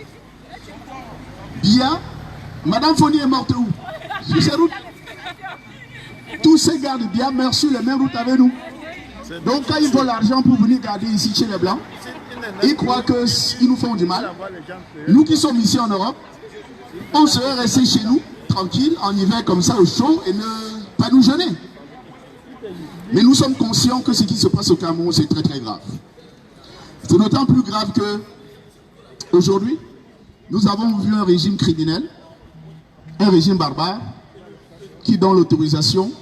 Biya, Madame Foni est morte où? Sur ces routes. Tous ces gars de Biya meurent sur les mêmes routes avec nous. Donc quand ils veulent l'argent pour venir garder ici chez les Blancs, ils croient qu'ils nous font du mal. Nous qui sommes ici en Europe, on serait restés chez nous, tranquille, en hiver comme ça, au chaud, et ne pas nous gêner. Mais nous sommes conscients que ce qui se passe au Cameroun, c'est très très grave. C'est d'autant plus grave que, aujourd'hui, nous avons vu un régime criminel, un régime barbare, qui donne l'autorisation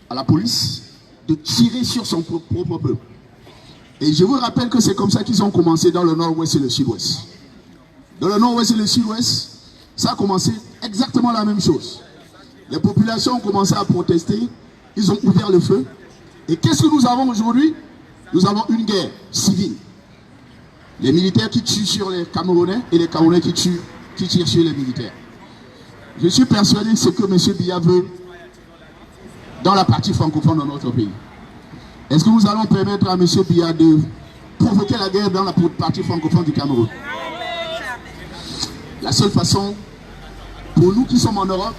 à la police de tirer sur son propre peuple. Et je vous rappelle que c'est comme ça qu'ils ont commencé dans le nord-ouest et le sud-ouest. Dans le nord-ouest et le sud-ouest, ça a commencé exactement la même chose. Les populations ont commencé à protester, ils ont ouvert le feu. Et qu'est-ce que nous avons aujourd'hui? Nous avons une guerre civile. Les militaires qui tuent sur les Camerounais et les Camerounais qui tirent sur les militaires. Je suis persuadé que ce que M. Biya veut dans la partie francophone de notre pays. Est-ce que nous allons permettre à M. Biya de provoquer la guerre dans la partie francophone du Cameroun? La seule façon, pour nous qui sommes en Europe,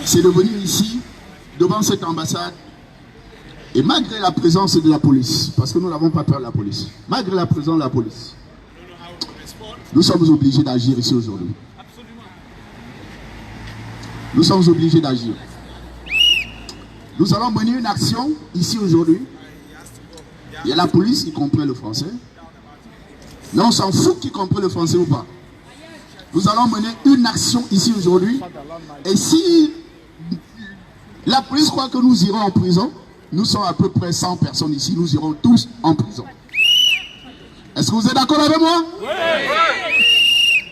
c'est de venir ici, devant cette ambassade, et malgré la présence de la police, parce que nous n'avons pas peur de la police, malgré la présence de la police, nous sommes obligés d'agir ici aujourd'hui. Nous sommes obligés d'agir. Nous allons mener une action ici aujourd'hui. Il y a la police qui comprend le français. Mais on s'en fout qui comprend le français ou pas. Nous allons mener une action ici aujourd'hui. Et si la police croit que nous irons en prison, nous sommes à peu près 100 personnes ici, nous irons tous en prison. Est-ce que vous êtes d'accord avec moi? Oui.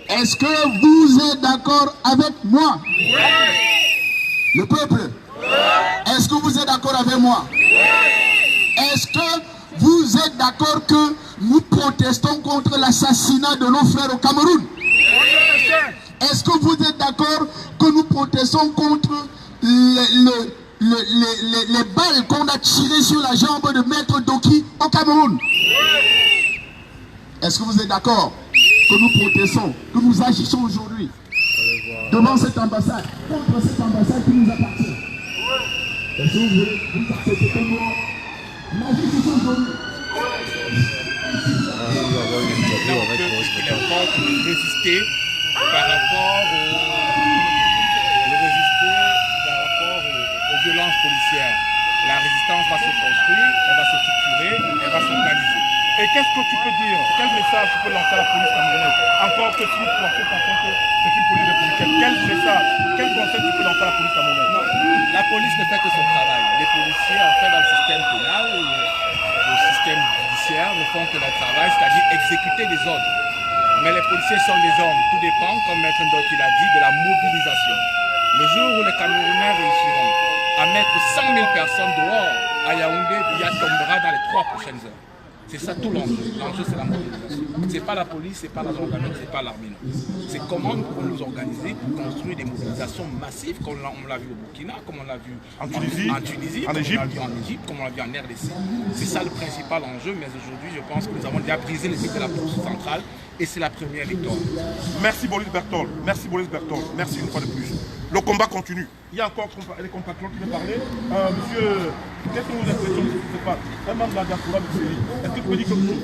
Est-ce que vous êtes d'accord avec moi? Oui. Le peuple? Est-ce que vous êtes d'accord avec moi? Est-ce que vous êtes d'accord que nous protestons contre l'assassinat de nos frères au Cameroun? Est-ce que vous êtes d'accord que nous protestons contre les balles qu'on a tirées sur la jambe de Maître Ndoki au Cameroun? Est-ce que vous êtes d'accord que nous protestons, que nous agissons aujourd'hui devant cette ambassade, contre cette ambassade qui nous appartient? Est-ce que vous acceptez que nous agissons aujourd'hui? Il importe de résister par rapport aux violences policières. La résistance va se construire, elle va se structurer, elle va s'organiser. Et qu'est-ce que tu peux dire? Quel message tu peux lancer à la police camerounaise? Encore que si tu pensais que c'est une police républicaine, quel message, quel conseil tu peux lancer à la police camerounaise? Non, la police ne fait que son travail. Les policiers, en fait, dans le système pénal, le système judiciaire, ne font que leur travail, c'est-à-dire exécuter des ordres. Mais les policiers sont des hommes. Tout dépend, comme Maître Ndoki l'a dit, de la mobilisation. Le jour où les Camerounais réussiront à mettre 100 000 personnes dehors à Yaoundé, Biya tombera dans les 3 prochaines heures. C'est ça tout l'enjeu. L'enjeu, c'est la mobilisation. C'est pas la police, c'est pas la gendarmerie, c'est pas l'armée. C'est comment nous pouvons nous organiser pour construire des mobilisations massives, comme on l'a vu au Burkina, comme on l'a vu en Tunisie, en Égypte, comme on l'a vu en RDC. C'est ça le principal enjeu, mais aujourd'hui, je pense que nous avons déjà brisé les cycles de la police centrale et c'est la première victoire. Merci Boris Berthold. Merci Boris Berthold. Merci une fois de plus. Le combat continue. Il y a encore les compatriotes qui veulent parler. Monsieur, qu'est-ce que vous impressionnez de ce qui se passe? Un membre de la diaspora de Syrie. Est-ce que vous pouvez dire quelque chose?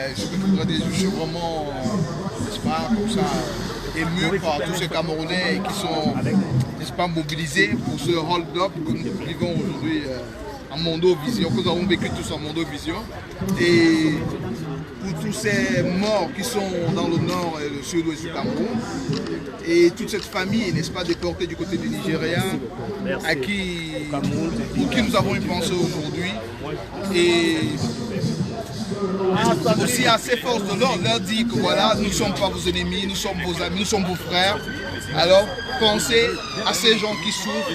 Je suis vraiment, n'est-ce pas, comme ça, ému par tous ces Camerounais qui sont, n'est-ce pas, mobilisés pour ce hold-up que nous vivons aujourd'hui en Mondovision, que nous avons vécu tous en Mondovision. Et pour tous ces morts qui sont dans le nord et le sud-ouest du Cameroun, et toute cette famille, n'est-ce pas, déportée du côté du Nigeria, pour qui nous avons une pensée aujourd'hui. Et aussi à ces forces de l'ordre, leur dire que voilà, nous ne sommes pas vos ennemis, nous sommes vos amis, nous sommes vos frères. Alors pensez à ces gens qui souffrent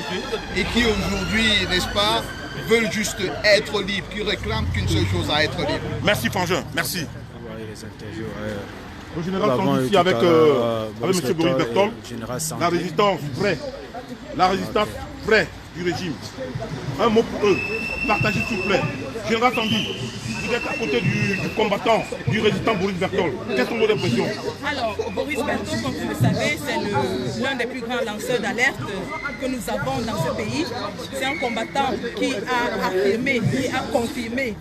et qui aujourd'hui, n'est-ce pas, veulent juste être libres, qui réclament qu'une seule chose, à être libre. Merci Frangin, merci. Le général Sandy ici avec M. Boris Berthold, la résistance vraie du régime. Un mot pour eux, partagez s'il vous plaît. Général Sandy, vous êtes à côté du combattant, du résistant Boris Berthold. Quelles sont vos impressions? Alors, Boris Berthold, comme vous le savez, c'est l'un des plus grands lanceurs d'alerte que nous avons dans ce pays. C'est un combattant qui a affirmé, qui a confirmé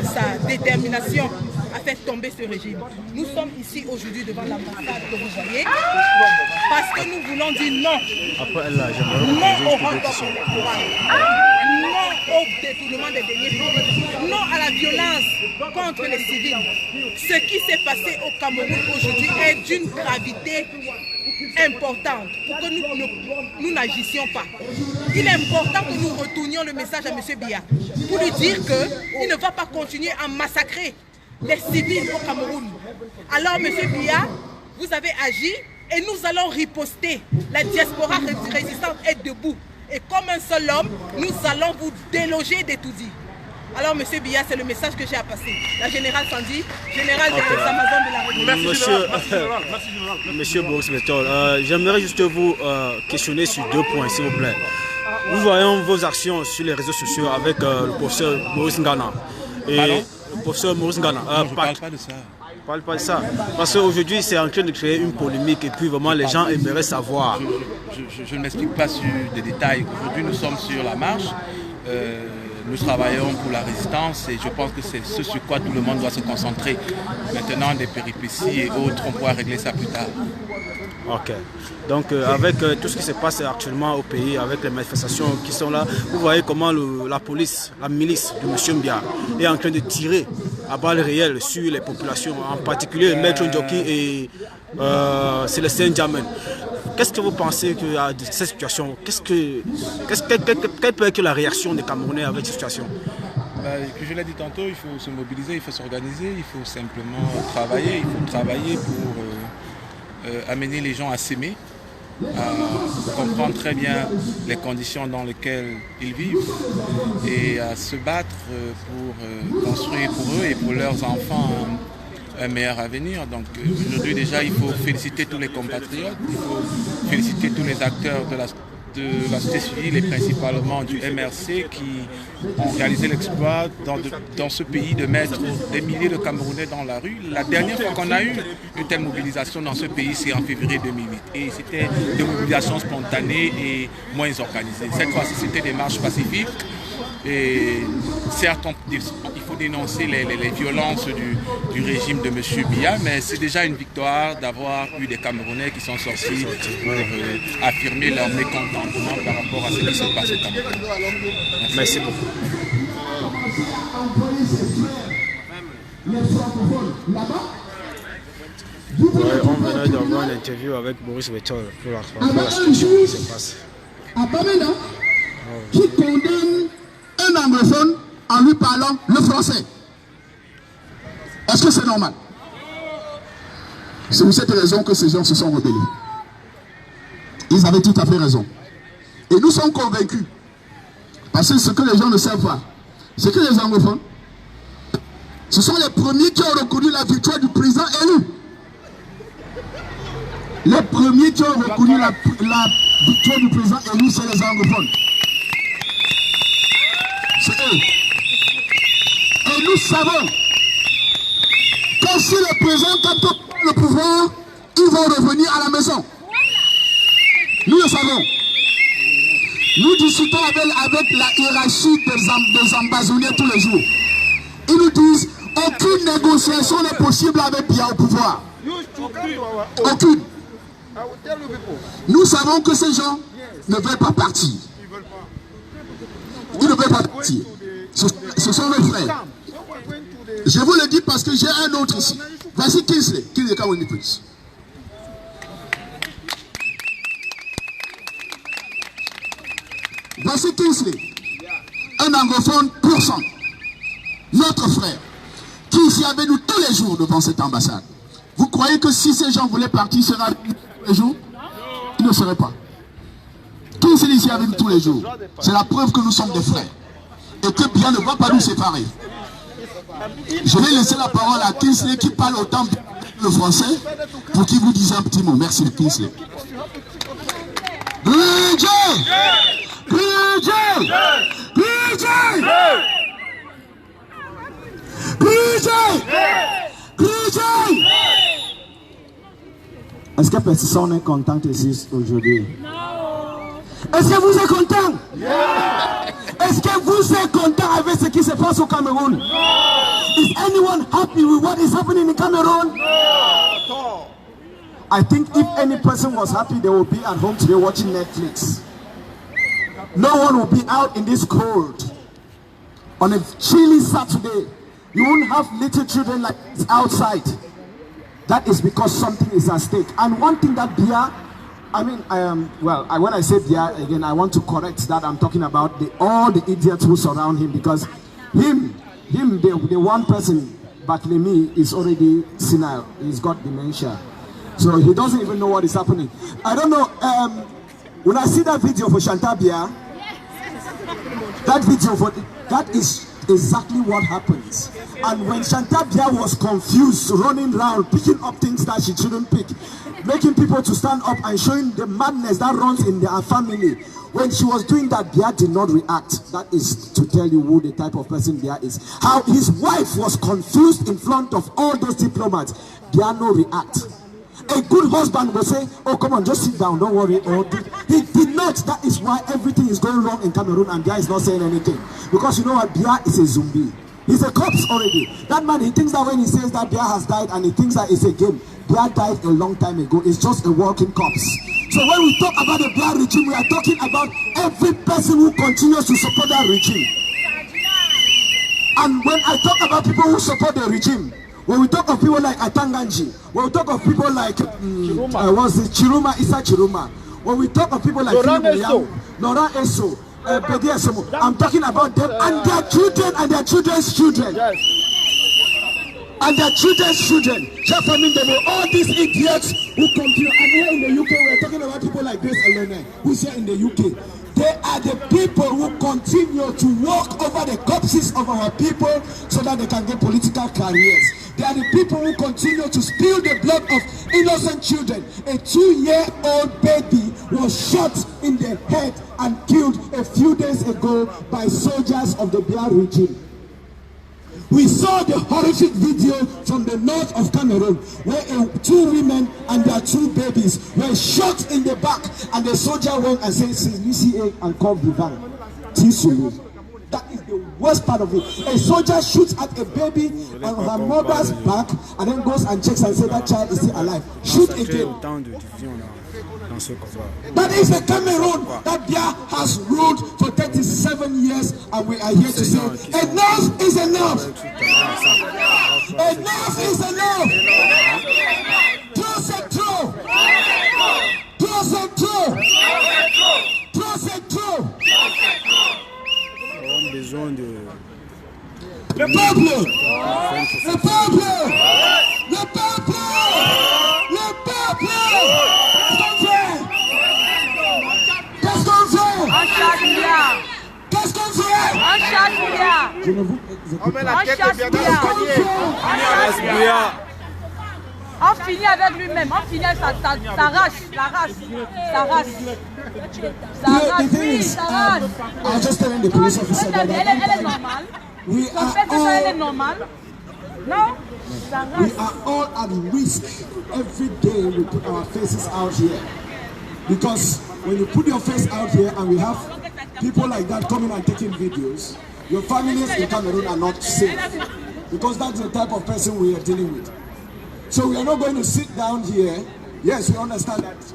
sa détermination à faire tomber ce régime. Nous sommes ici aujourd'hui devant l'ambassade que vous voyez parce que nous voulons dire non. Non au renversement, non au détournement des deniers publics, non à la violence contre les civils. Ce qui s'est passé au Cameroun aujourd'hui est d'une gravité importante pour que nous n'agissions pas. Il est important que nous retournions le message à M. Biya pour lui dire qu'il ne va pas continuer à massacrer les civils au Cameroun. Alors, M. Biya, vous avez agi et nous allons riposter. La diaspora résistante est debout. Et comme un seul homme, nous allons vous déloger des tout-dits. Alors, M. Biya, c'est le message que j'ai à passer. La générale Sandy, général des Amazones de la République. Monsieur Boris Berthold, j'aimerais juste vous questionner sur 2 points, s'il vous plaît. Nous voyons vos actions sur les réseaux sociaux avec le professeur Maurice Ngana. Et le professeur Maurice Ngana. Je ne parle pas de ça. Parle pas de ça. Parce qu'aujourd'hui, c'est en train de créer une polémique et puis vraiment les gens aimeraient savoir. Je ne m'explique pas sur des détails. Aujourd'hui, nous sommes sur la marche. Nous travaillons pour la résistance et je pense que c'est ce sur quoi tout le monde doit se concentrer. Maintenant, des péripéties et autres, on pourra régler ça plus tard. Ok. Donc avec tout ce qui se passe actuellement au pays, avec les manifestations qui sont là, vous voyez comment la police, la milice de M. Biya est en train de tirer à balles réelles sur les populations, en particulier Maître Ndjoki et Célestin Djamen. Qu'est-ce que vous pensez de cette situation? Quelle peut être la réaction des Camerounais avec cette situation? Je l'ai dit tantôt, il faut se mobiliser, il faut s'organiser, il faut simplement travailler. Il faut travailler pour amener les gens à s'aimer, à comprendre très bien les conditions dans lesquelles ils vivent et à se battre pour construire pour eux et pour leurs enfants un meilleur avenir. Donc aujourd'hui déjà il faut féliciter tous les compatriotes, il faut féliciter tous les acteurs de la société civile et principalement du MRC qui ont réalisé l'exploit dans ce pays de mettre des milliers de Camerounais dans la rue. La dernière fois qu'on a eu une telle mobilisation dans ce pays, c'est en février 2008. Et c'était des mobilisations spontanées et moins organisées. Cette fois-ci, c'était des marches pacifiques. Et certes, il faut dénoncer les violences du régime de M. Biya, mais c'est déjà une victoire d'avoir eu des Camerounais qui sont sortis pour affirmer leur mécontentement par rapport à ce qui se passe au Cameroun. Merci beaucoup. Ouais, on venait d'avoir une interview avec Boris Berthold pour la situation qui se passe. À Bamenda, qui condamne un anglophone en lui parlant le français. Est-ce que c'est normal? C'est pour cette raison que ces gens se sont rebellés. Ils avaient tout à fait raison. Et nous sommes convaincus. Parce que ce que les gens ne savent pas, c'est que les anglophones, Ce sont les premiers qui ont reconnu la victoire du président élu. Les premiers qui ont reconnu la victoire du président élu, c'est les anglophones. C'est eux. Et nous savons que si le président capte le pouvoir, ils vont revenir à la maison. Nous le savons. Nous discutons avec la hiérarchie des ambazoniers tous les jours. Ils nous disent aucune négociation n'est possible avec Biya au pouvoir. Aucune. Nous savons que ces gens ne veulent pas partir. Ils ne veulent pas partir. Ce sont nos frères. Je vous le dis parce que j'ai un autre ici. Voici Kingsley, Kingsley Kawani Prince. Voici Kingsley, un anglophone pur sang, notre frère, qui est ici avec nous tous les jours devant cette ambassade. Vous croyez que si ces gens voulaient partir, ils seraient avec nous tous les jours? Ils ne seraient pas. Kingsley est ici avec nous tous les jours. C'est la preuve que nous sommes des frères. Et que Biya ne va pas nous séparer. Je vais laisser la parole à Kingsley qui parle autant le français pour qu'il vous dise un petit mot. Merci Kingsley. Est-ce que personne est content ici aujourd'hui? Est-ce que vous êtes content? Est-ce que vous êtes content avec ce qui se passe au Cameroun? Is anyone happy with what is happening in Cameroon? I think if any person was happy, they would be at home today watching Netflix. No one will be out in this cold. On a chilly Saturday, you won't have little children like this outside. That is because something is at stake. And one thing that Biya, when I say Biya, again, I want to correct that. I'm talking about all the idiots who surround him, because the one person, Batlemi, is already senile. He's got dementia. So he doesn't even know what is happening. I don't know, when I see that video for Chantal Biya, that is exactly what happens. And when Chantal Biya was confused, running around, picking up things that she shouldn't pick, making people to stand up and showing the madness that runs in their family, when she was doing that, Biya did not react. That is to tell you who the type of person Biya is. How his wife was confused in front of all those diplomats, Biya no react. A good husband will say, oh, come on, just sit down, don't worry. He did not. That is why everything is going wrong in Cameroon and Biya is not saying anything. Because you know what, Biya is a zombie. He's a corpse already. That man, he thinks that when he says that Biya has died and he thinks that it's a game, Biya died a long time ago. It's just a walking corpse. So when we talk about the Biya regime, we are talking about every person who continues to support that regime. And when I talk about people who support the regime, when we talk of people like Atanganji, when we talk of people like Chiruma, Issa Chiruma, when we talk of people like Nora Eso, I'm talking about them and their children and their children's children. And their children's children. All these idiots who come here. And here in the UK, we're talking about people like Grace Elena, who's here in the UK. They are the people who continue to walk over the corpses of our people so that they can get political careers. They are the people who continue to spill the blood of innocent children. A 2-year-old baby was shot in the head and killed a few days ago by soldiers of the Biya regime. We saw the horrific video from the north of Cameroon where 2 women and their 2 babies were shot in the back, and the soldier went and said, CCA and called the van. That is the worst part of it. A soldier shoots at a baby on her mother's back and then goes and checks and says that child is still alive. Shoot again. That is the Cameroon that Biya has ruled for 37 years, and we are here to say enough is enough. Enough is enough. Trop c'est trop. Trop c'est trop. Trop c'est trop. Besoin de... Le peuple! Le peuple! Le peuple! Le peuple! Qu'est-ce qu'on fait? Qu'est-ce qu'on fait? Qu'est-ce qu'on fait? Je ne vous On met la tête bien dans le panier. On finit avec lui-même, on finit avec sa race, I'm just telling the police officer that elle est normale. Elle est normale. Non? We are all at risk. Every day we put our faces out here. Because when you put your face out here and we have people like that coming and taking videos, your families in Cameroon are not safe. Because that's the type of person we are dealing with. So we are not going to sit down here. Yes, we understand that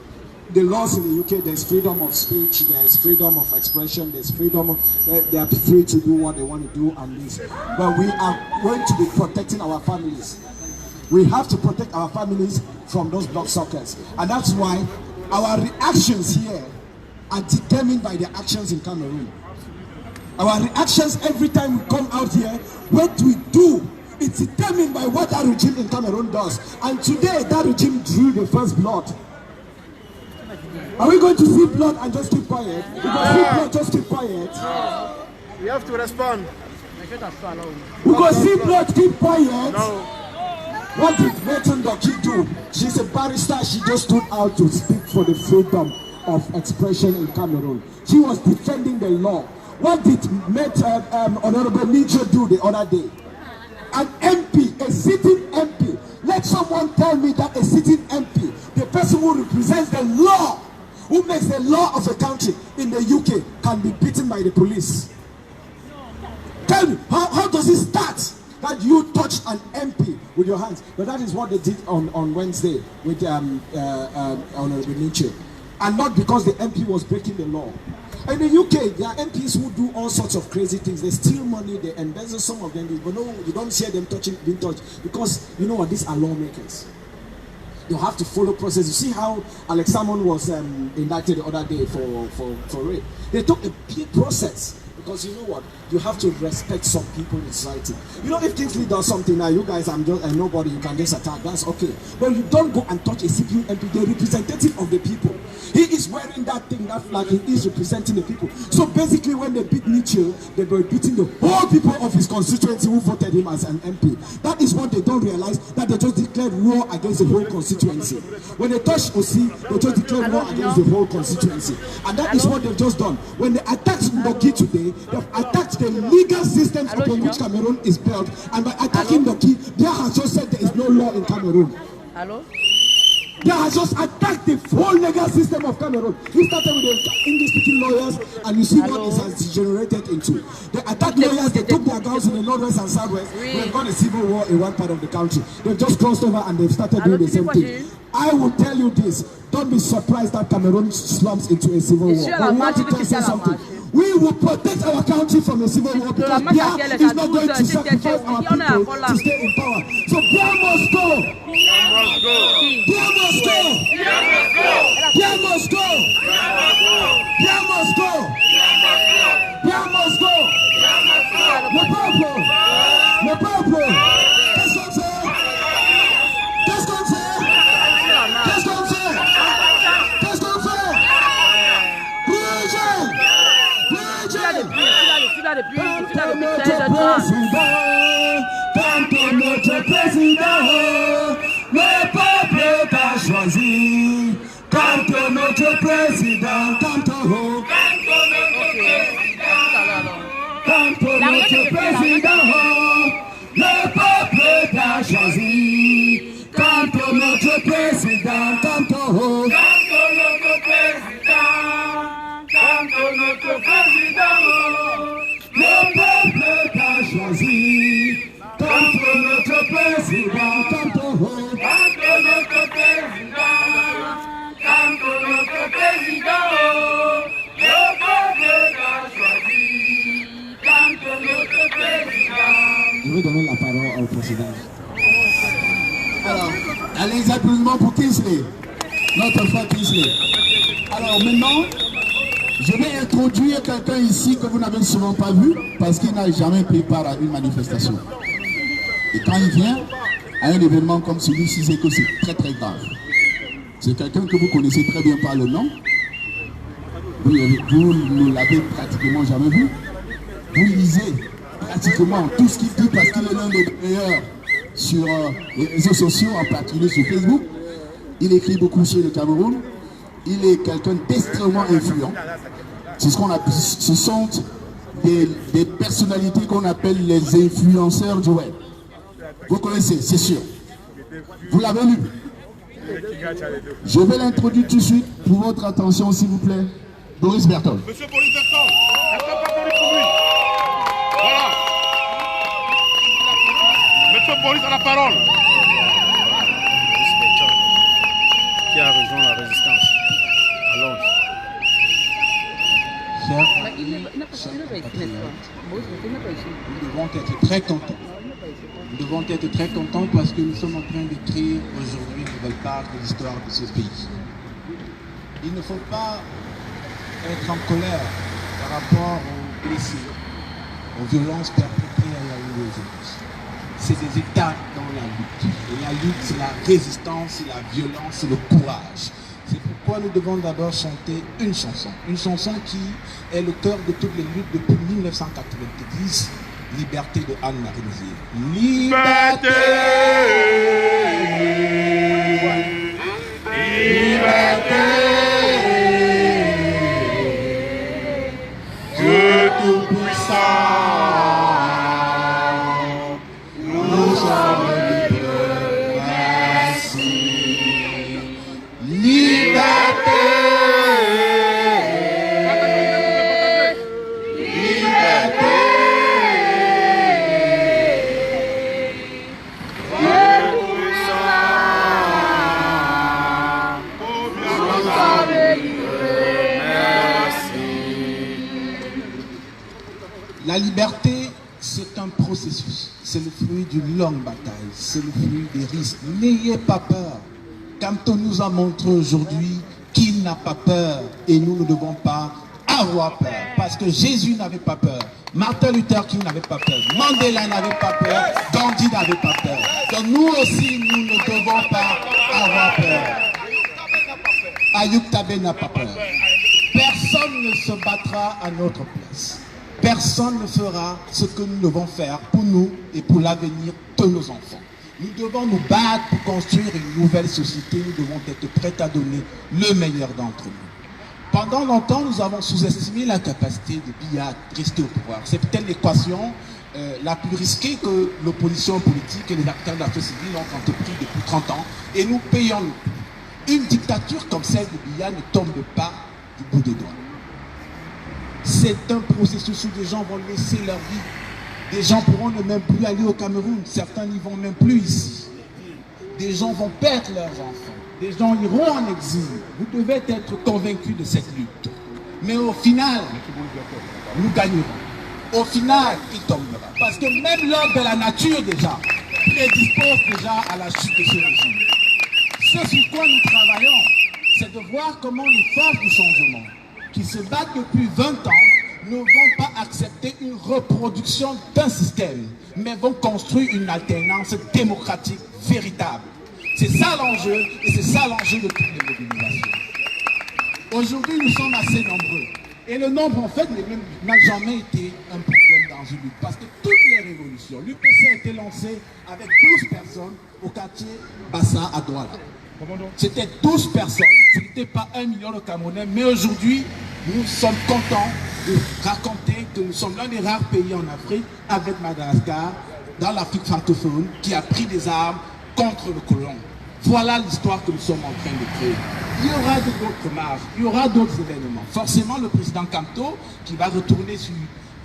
the laws in the UK, there's freedom of speech, there's freedom of expression, there's freedom of, they are free to do what they want to do and this. But we are going to be protecting our families. We have to protect our families from those bloodsuckers. And that's why our reactions here are determined by the actions in Cameroon. Our reactions every time we come out here, what we do, it's determined by what that regime in Cameroon does. And today, that regime drew the first blood. Are we going to see blood and just keep quiet? Because see blood, just keep quiet. We have to respond. Because see blood, keep quiet. No. What did Metin Doki do? She's a barrister. She just stood out to speak for the freedom of expression in Cameroon. She was defending the law. What did Honorable Nietzsche do the other day? An MP, a sitting MP. Let someone tell me that a sitting MP, the person who represents the law, who makes the law of a country in the UK, can be beaten by the police. Tell me, how does it start that you touch an MP with your hands? But that is what they did on Wednesday with Honorable Nietzsche. And not because the MP was breaking the law. In the UK, there are MPs who do all sorts of crazy things. They steal money, they embezzle some of them, but no, you don't see them being touched, because you know what, these are lawmakers. You have to follow process. You see how Alex Salmon was indicted the other day for rape. They took a big process, because you know what, you have to respect some people in society. You know, if Kingsley does something now, you guys, I'm just nobody, you can just attack, that's okay. But you don't go and touch a CPU MP, the representative of the people. He is wearing that thing, that flag, he is representing the people. So basically when they beat Nietzsche, they were beating the whole people of his constituency who voted him as an MP. That is what they don't realize, that they just declared war against the whole constituency. When they touched Osi, they just declared war against the whole constituency. And that is what they've just done. When they attacked Ndoki today, they've attacked the legal systems upon which Cameroon is built. And by attacking Ndoki, they have just said there is no law in Cameroon. Hello? They have just attacked the whole legal system of Cameroon. He started with the English-speaking lawyers, and you see what it has degenerated into. They attacked lawyers, they took their guns in the northwest and southwest. We've got a civil war in one part of the country. They've just crossed over and they've started doing the same thing. I will tell you this, don't be surprised that Cameroon slumps into a civil war. But we want to tell you something. We will protect our country from a civil war, because Biya is not going to sacrifice our people to stay in power. So Biya must go! Biya must go! Biya must go! Biya must go! Biya must go! Biya must go! Le peuple! Le peuple! Qu'est-ce qu'on fait? Qu'est-ce qu'on fait? Qu'est-ce qu'on fait? Qu'est-ce qu'on fait? Bougez! Quand notre président, le peuple t'a choisi. Quand notre président, quand notre président, le peuple t'a choisi. Quand notre président, quand notre président, le peuple t'a choisi. Quand notre président, quand notre président, le peuple t'a choisi. Quand notre président. Je vais donner la parole au président. Alors, allez, applaudissements pour Kingsley, notre frère Kingsley. Alors maintenant, je vais introduire quelqu'un ici que vous n'avez souvent pas vu, parce qu'il n'a jamais pris part à une manifestation. Et quand il vient à un événement comme celui-ci, c'est que c'est très très grave. C'est quelqu'un que vous connaissez très bien par le nom. Vous ne l'avez pratiquement jamais vu. Vous lisez pratiquement tout ce qu'il dit parce qu'il est l'un des meilleurs sur les réseaux sociaux, en particulier sur Facebook. Il écrit beaucoup sur le Cameroun. Il est quelqu'un d'extrêmement influent. C'est ce qu'on appelle, ce sont des personnalités qu'on appelle les influenceurs du web. Vous connaissez, c'est sûr. Vous l'avez lu. Je vais l'introduire tout de suite pour votre attention, s'il vous plaît. Boris Bertol. Monsieur Boris Bertol, est-ce qu'on peut parler pour lui? Voilà. Monsieur Boris a la parole. Boris Bertol, qui a rejoint la résistance à Londres. Nous devons être très contents. Nous devons être très contents parce que nous sommes en train d'écrire aujourd'hui une nouvelle page de l'histoire de ce pays. Il ne faut pas être en colère par rapport aux blessés, aux violences perpétrées à Yaoundé aujourd'hui. C'est des étapes dans la lutte. Et la lutte, c'est la résistance, c'est la violence, c'est le courage. C'est pourquoi nous devons d'abord chanter une chanson qui est le cœur de toutes les luttes depuis 1990, Liberté de Anne-Marie Lizier. Liberté, liberté, Dieu tout-puissant, nous sommes libres, merci. Liberté, liberté. La liberté, c'est un processus, c'est le fruit d'une longue bataille, c'est le fruit des risques. N'ayez pas peur. Camto nous a montré aujourd'hui qu'il n'a pas peur et nous ne devons pas avoir peur parce que Jésus n'avait pas peur, Martin Luther King n'avait pas peur, Mandela n'avait pas peur, Gandhi n'avait pas peur. Donc nous aussi, nous ne devons pas avoir peur. Ayoub Tabé n'a pas peur. Personne ne se battra à notre place. Personne ne fera ce que nous devons faire pour nous et pour l'avenir de nos enfants. Nous devons nous battre pour construire une nouvelle société. Nous devons être prêts à donner le meilleur d'entre nous. Pendant longtemps, nous avons sous-estimé la capacité de Biya de rester au pouvoir. C'est peut-être l'équation la plus risquée que l'opposition politique et les acteurs de la société civile ont entrepris depuis 30 ans. Et nous payons le prix. Une dictature comme celle de Biya ne tombe pas du bout des doigts. C'est un processus où des gens vont laisser leur vie. Des gens pourront ne même plus aller au Cameroun. Certains n'y vont même plus ici. Des gens vont perdre leurs enfants. Des gens iront en exil. Vous devez être convaincus de cette lutte. Mais au final, nous gagnerons. Au final, il tombera. Parce que même l'ordre de la nature déjà prédispose déjà à la chute de ce régime. Ce sur quoi nous travaillons, c'est de voir comment les forces du changement qui se battent depuis 20 ans ne vont pas accepter une reproduction d'un système, mais vont construire une alternance démocratique véritable. C'est ça l'enjeu, et c'est ça l'enjeu de toutes les mobilisations. Aujourd'hui, nous sommes assez nombreux. Et le nombre, en fait, n'a jamais été un problème dans une lutte. Parce que toutes les révolutions, l'UPC a été lancée avec 12 personnes au quartier Bassa à Douala. C'était 12 personnes. Ce n'était pas 1 million de Camerounais. Mais aujourd'hui, nous sommes contents de raconter que nous sommes l'un des rares pays en Afrique, avec Madagascar, dans l'Afrique francophone, qui a pris des armes contre le colon. Voilà l'histoire que nous sommes en train de créer. Il y aura d'autres marches, il y aura d'autres événements. Forcément, le président Camto, qui va retourner sur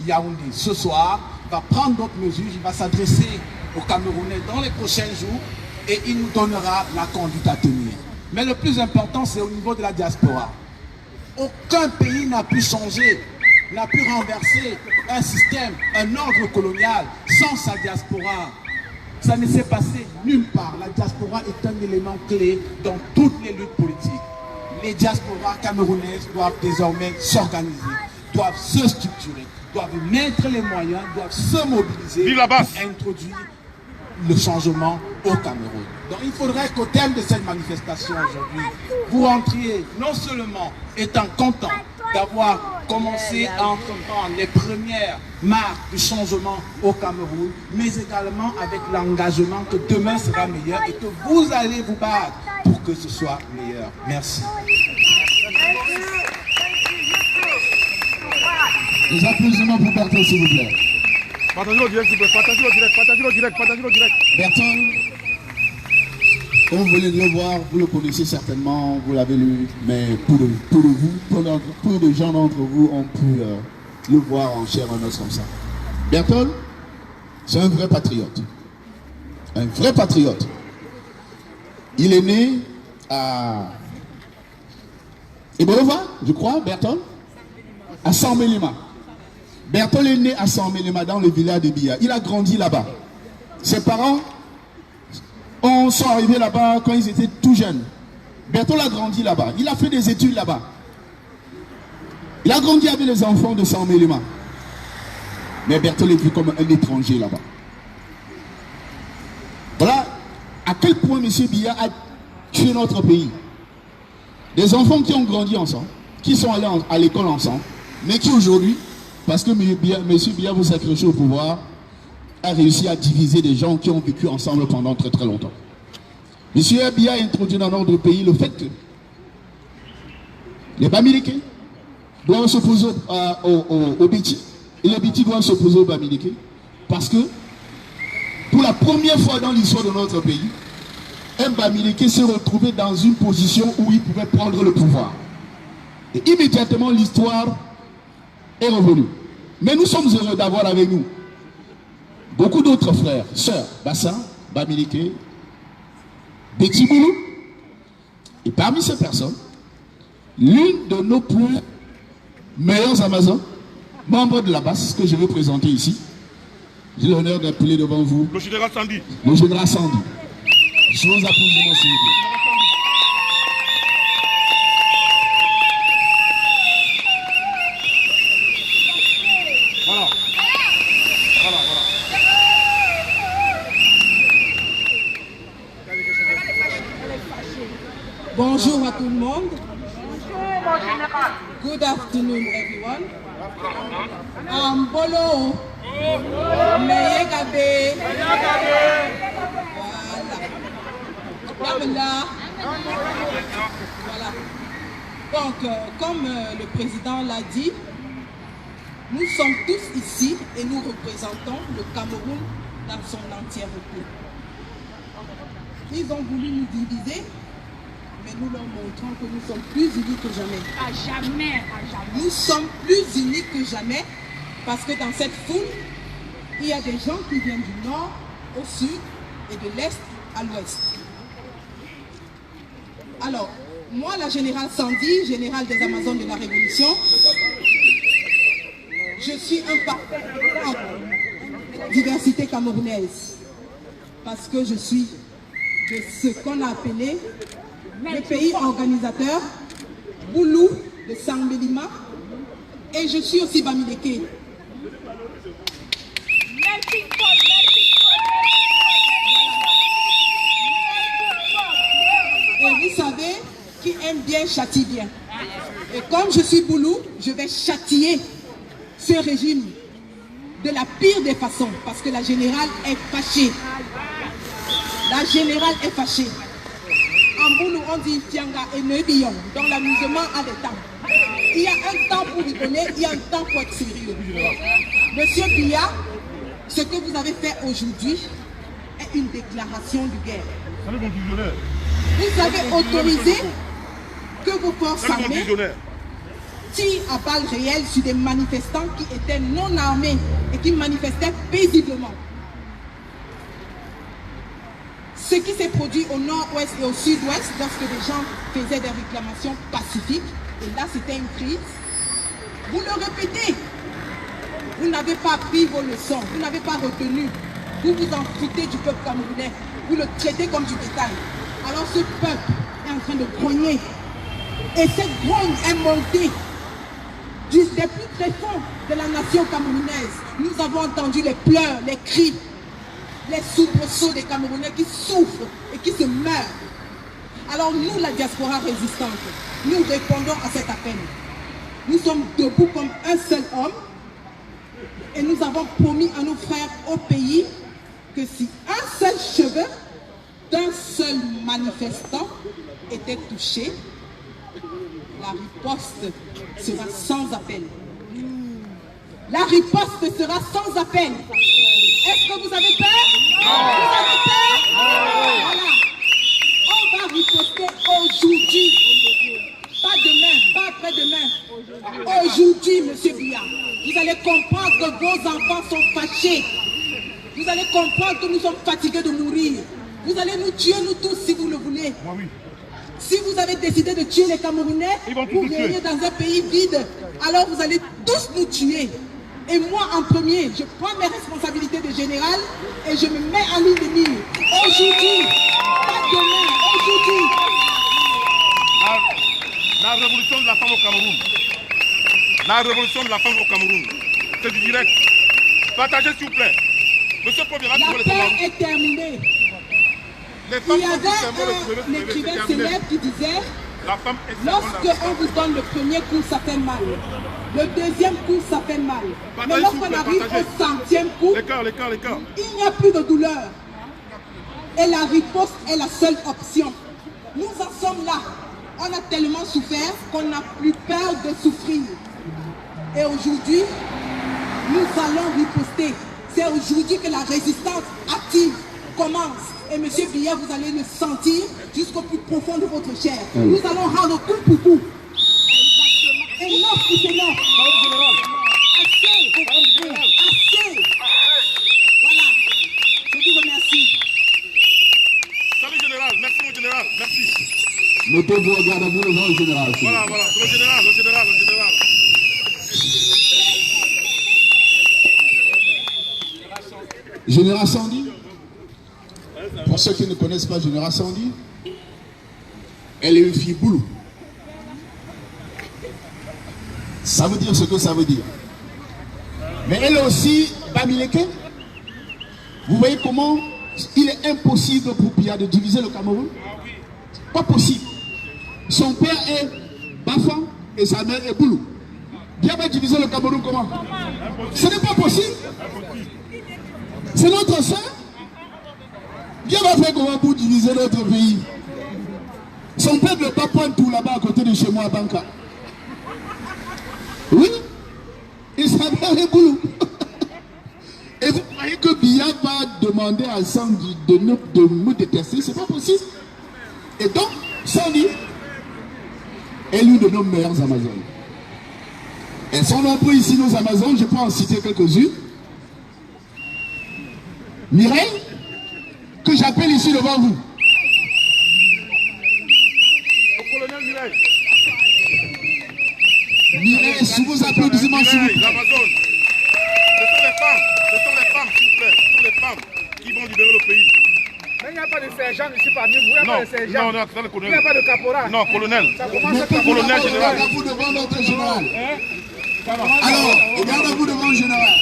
Yaoundé ce soir, va prendre d'autres mesures, il va s'adresser aux Camerounais dans les prochains jours et il nous donnera la conduite à tenir. Mais le plus important, c'est au niveau de la diaspora. Aucun pays n'a pu changer, n'a pu renverser un système, un ordre colonial sans sa diaspora. Ça ne s'est passé nulle part. La diaspora est un élément clé dans toutes les luttes politiques. Les diasporas camerounaises doivent désormais s'organiser, doivent se structurer, doivent mettre les moyens, doivent se mobiliser pour introduire le changement au Cameroun. Donc il faudrait qu'au terme de cette manifestation aujourd'hui, vous rentriez non seulement étant content d'avoir commencer à entreprendre les premières marques de changement au Cameroun, mais également avec l'engagement que demain sera meilleur et que vous allez vous battre pour que ce soit meilleur. Merci. Les applaudissements pour Bertol, s'il vous plaît. Partagez-le direct, s'il vous plaît. Partagez-le direct. Bertol, comme vous venez de le voir, vous le connaissez certainement, vous l'avez lu, mais peu de gens d'entre vous ont pu le voir en chair en os comme ça. Bertol, c'est un vrai patriote. Un vrai patriote. Il est né à Ebolova, je crois, Bertol, à San-Mélima. Bertol est né à San-Mélima, dans le village de Bia. Il a grandi là-bas. Ses parents sont arrivés là-bas quand ils étaient tout jeunes. Bertol a grandi là-bas. Il a fait des études là-bas. Il a grandi avec les enfants de San-Mélima. Mais Bertol est vu comme un étranger là-bas. Voilà à quel point M. Biya a tué notre pays. Des enfants qui ont grandi ensemble, qui sont allés à l'école ensemble, mais qui aujourd'hui, parce que M. Biya vous s'accrocher au pouvoir, a réussi à diviser des gens qui ont vécu ensemble pendant très très longtemps. M. Biya a introduit dans notre pays le fait que les Bamileke doivent s'opposer aux Bétis et les Bétis doivent s'opposer aux Bamileke parce que pour la première fois dans l'histoire de notre pays, un Bamileke s'est retrouvé dans une position où il pouvait prendre le pouvoir. Et immédiatement l'histoire est revenue. Mais nous sommes heureux d'avoir avec nous beaucoup d'autres frères, sœurs, Bassin, Bamileke, Béti Boulou. Et parmi ces personnes, l'une de nos plus meilleures Amazones, membre de la base que je vais présenter ici, j'ai l'honneur d'appeler devant vous le général Sandy. Le général Sandy. Je vous applaudis, s'il vous plaît. Bonjour à tout le monde. Good afternoon, everyone. Bolo. Meyegabe. Voilà. Donc, comme le président l'a dit, nous sommes tous ici et nous représentons le Cameroun dans son entièreté. Ils ont voulu nous diviser, mais nous leur montrons que nous sommes plus unis que jamais. À jamais, à jamais. Nous sommes plus unis que jamais parce que dans cette foule, il y a des gens qui viennent du nord au sud et de l'est à l'ouest. Alors, moi, la générale Sandy, générale des Amazones de la Révolution, je suis un parfait exemple de la diversité camerounaise parce que je suis de ce qu'on a appelé le pays organisateur, Boulou de San-Mélima, et je suis aussi Bamileke. Et vous savez, qui aime bien châtie bien. Et comme je suis Boulou, je vais châtier ce régime de la pire des façons, parce que la générale est fâchée. La générale est fâchée. En Boulou, on dit Tianga et Nebillon. Dans l'amusement a des temps. Il y a un temps pour rigoler, il y a un temps pour être sérieux. Monsieur Biya, ce que vous avez fait aujourd'hui est une déclaration de guerre. Vous avez autorisé que vos forces armées tirent à balles réelles sur des manifestants qui étaient non armés et qui manifestaient paisiblement. Ce qui s'est produit au nord-ouest et au sud-ouest lorsque les gens faisaient des réclamations pacifiques, et là c'était une crise, vous le répétez, vous n'avez pas pris vos leçons, vous n'avez pas retenu, vous vous en foutez du peuple camerounais, vous le traitez comme du bétail. Alors ce peuple est en train de grogner, et cette grogne est montée des plus tréfonds de la nation camerounaise. Nous avons entendu les pleurs, les cris, les soubresauts des Camerounais qui souffrent et qui se meurent. Alors nous, la diaspora résistante, nous répondons à cet appel. Nous sommes debout comme un seul homme et nous avons promis à nos frères au pays que si un seul cheveu d'un seul manifestant était touché, la riposte sera sans appel. La riposte sera sans appel. Est-ce que vous avez peur? Vous avez peur? Voilà. On va riposter aujourd'hui. Pas demain, pas après-demain. Aujourd'hui, monsieur Biya, vous allez comprendre que vos enfants sont fâchés. Vous allez comprendre que nous sommes fatigués de mourir. Vous allez nous tuer, nous tous, si vous le voulez. Si vous avez décidé de tuer les Camerounais pour régner dans un pays vide, alors vous allez tous nous tuer. Et moi, en premier, je prends mes responsabilités de général et je me mets en ligne de mire. Aujourd'hui, pas demain, aujourd'hui. La révolution de la femme au Cameroun. La révolution de la femme au Cameroun. C'est du direct. Partagez s'il vous plaît. Monsieur Paul, la paix est terminée. Il y avait un écrivain célèbre qui disait lorsque on vous donne le premier coup, ça fait mal. Le deuxième coup, ça fait mal. Mais lorsqu'on arrive au 100e coup, il n'y a plus de douleur. Et la riposte est la seule option. Nous en sommes là. On a tellement souffert qu'on n'a plus peur de souffrir. Et aujourd'hui, nous allons riposter. C'est aujourd'hui que la résistance active commence. Et monsieur Biya, vous allez le sentir jusqu'au plus profond de votre chair. Nous allons rendre coup pour coup. Et non, c'est non. Assez. Assez. Voilà. Je vous remercie. Salut général. Merci mon général. Merci. Mettez-vous au garde à vous le général. Voilà, voilà. Le général. Général Sandy. Pour ceux qui ne connaissent pas Général Sandy, elle est une fille boulou. Ça veut dire ce que ça veut dire. Mais elle est aussi Bamileke. Vous voyez comment il est impossible pour Biya de diviser le Cameroun? Pas possible. Son père est Bafan et sa mère est Boulou. Biya va diviser le Cameroun comment? Ce n'est pas possible. C'est notre soeur. Biya va faire comment pour diviser notre pays? Son père ne peut pas prendre tout là-bas à côté de chez moi à Banca. Oui, il s'appelle Boulou. Et vous croyez que Biya va demander à Sandy de nous détester? C'est pas possible. Et donc, Sandy est l'une de nos meilleures Amazones. Elles sont nombreux ici, nos Amazones, je peux en citer quelques-unes. Mireille, que j'appelle ici devant vous. Le colonel Mireille. Mireille, sous vos applaudissements, s'il vous plaît. L'Amazone. Ce sont les femmes, s'il vous plaît. Ce sont les femmes qui vont libérer le pays. Mais il n'y a pas de sergent ici parmi vous. Il n'y a pas de sergent. Non, le colonel. Il n'y a pas de caporal. Non, colonel. Colonel général. Regardez-vous devant notre général. Alors, regardez-vous devant le général.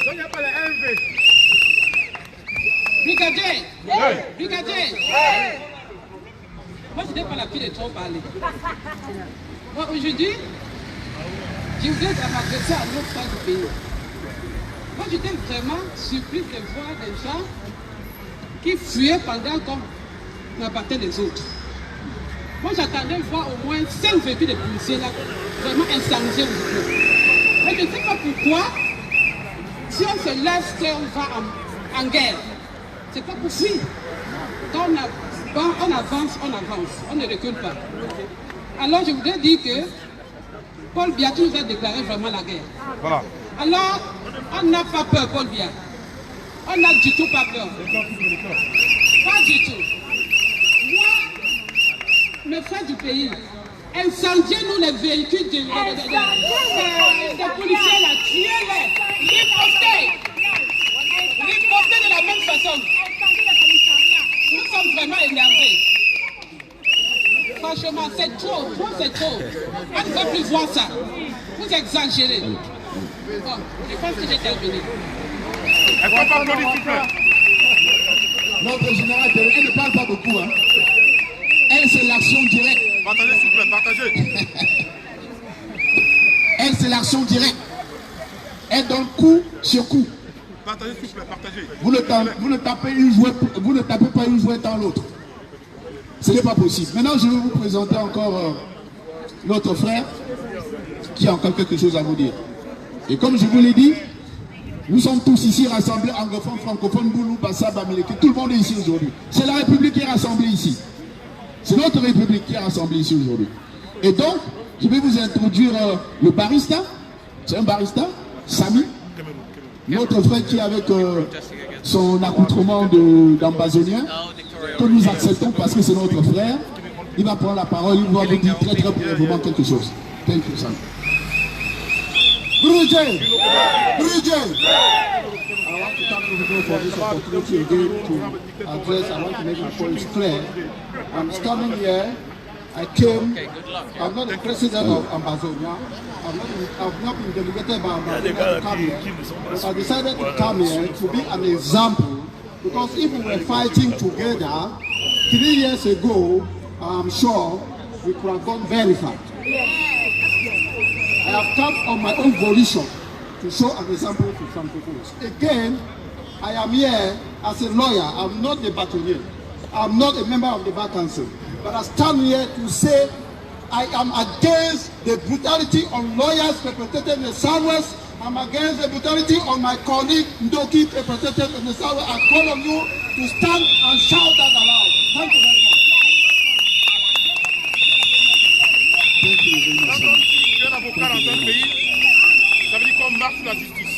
Donc il n'y a pas de MV. Brigadier. Brigadier. Moi, je n'ai pas l'habitude de trop parler. Moi, aujourd'hui, je voulais m'adresser à l'autre part du pays. Moi, j'étais vraiment surpris de voir des gens qui fuyaient pendant qu'on abattait les autres. Moi, j'attendais voir au moins 5 véhicules de policiers là, vraiment incendiés aujourd'hui. Mais je ne sais pas pourquoi, si on se laisse qu'on va en guerre, c'est pas pour fuir. Quand on avance, on ne recule pas. Alors, je voudrais dire que Paul Biya nous a déclaré vraiment la guerre. Voilà. Alors, on n'a pas peur, Paul Biya. On n'a du tout pas peur. Pas du tout. Moi, mes frères du pays, incendiez-nous les véhicules des policiers là, tuez-les, ripostez de la même façon. Nous sommes vraiment énervés. Franchement, c'est trop, c'est trop. On ne peut plus voir ça. Vous exagérez. Bon, je pense que j'ai terminé. Est-ce qu'on peut applaudir, s'il vous plaît? Notre général, elle ne parle pas beaucoup. Hein. Elle, c'est l'action directe. Partagez, s'il vous plaît, partagez. Elle, c'est l'action directe. Elle donne coup sur coup. Partagez, s'il vous plaît, partagez. Vous ne tapez pas une jouette dans l'autre. Ce n'est pas possible. Maintenant, je vais vous présenter encore notre frère qui a encore quelque chose à vous dire. Et comme je vous l'ai dit, nous sommes tous ici rassemblés, anglophones, francophones, Boulou, Bassa, Bamileke, tout le monde est ici aujourd'hui. C'est la République qui est rassemblée ici. C'est notre République qui est rassemblée ici aujourd'hui. Et donc, je vais vous introduire le barista. C'est un barista, Samy. Notre frère qui est avec son accoutrement d'ambazonien, que nous acceptons parce que c'est notre frère. Il va prendre la parole, il va vous dire très très brièvement quelque chose. Thank you, Samy. Brujé! Brujé! I want to thank you for this opportunity again to address. I want to make my points clear. I'm standing here. I came. I'm not the president of Ambazonia. I've not been delegated by Ambazonia to come here. I decided to come here to be an example because if we were fighting together 3 years ago, I'm sure we could have gone very far. I have come on my own volition to show an example to some people. Again, I am here as a lawyer. I'm not the battalion. I'm not a member of the Bar Council. But I stand here to say I am against the brutality on lawyers represented in the Southwest. I'm against the brutality on my colleague Ndoki represented in the Southwest. I call on you to stand and shout that aloud. Thank you very much. Thank you very much. Ça veut dire qu'on marche sur la justice.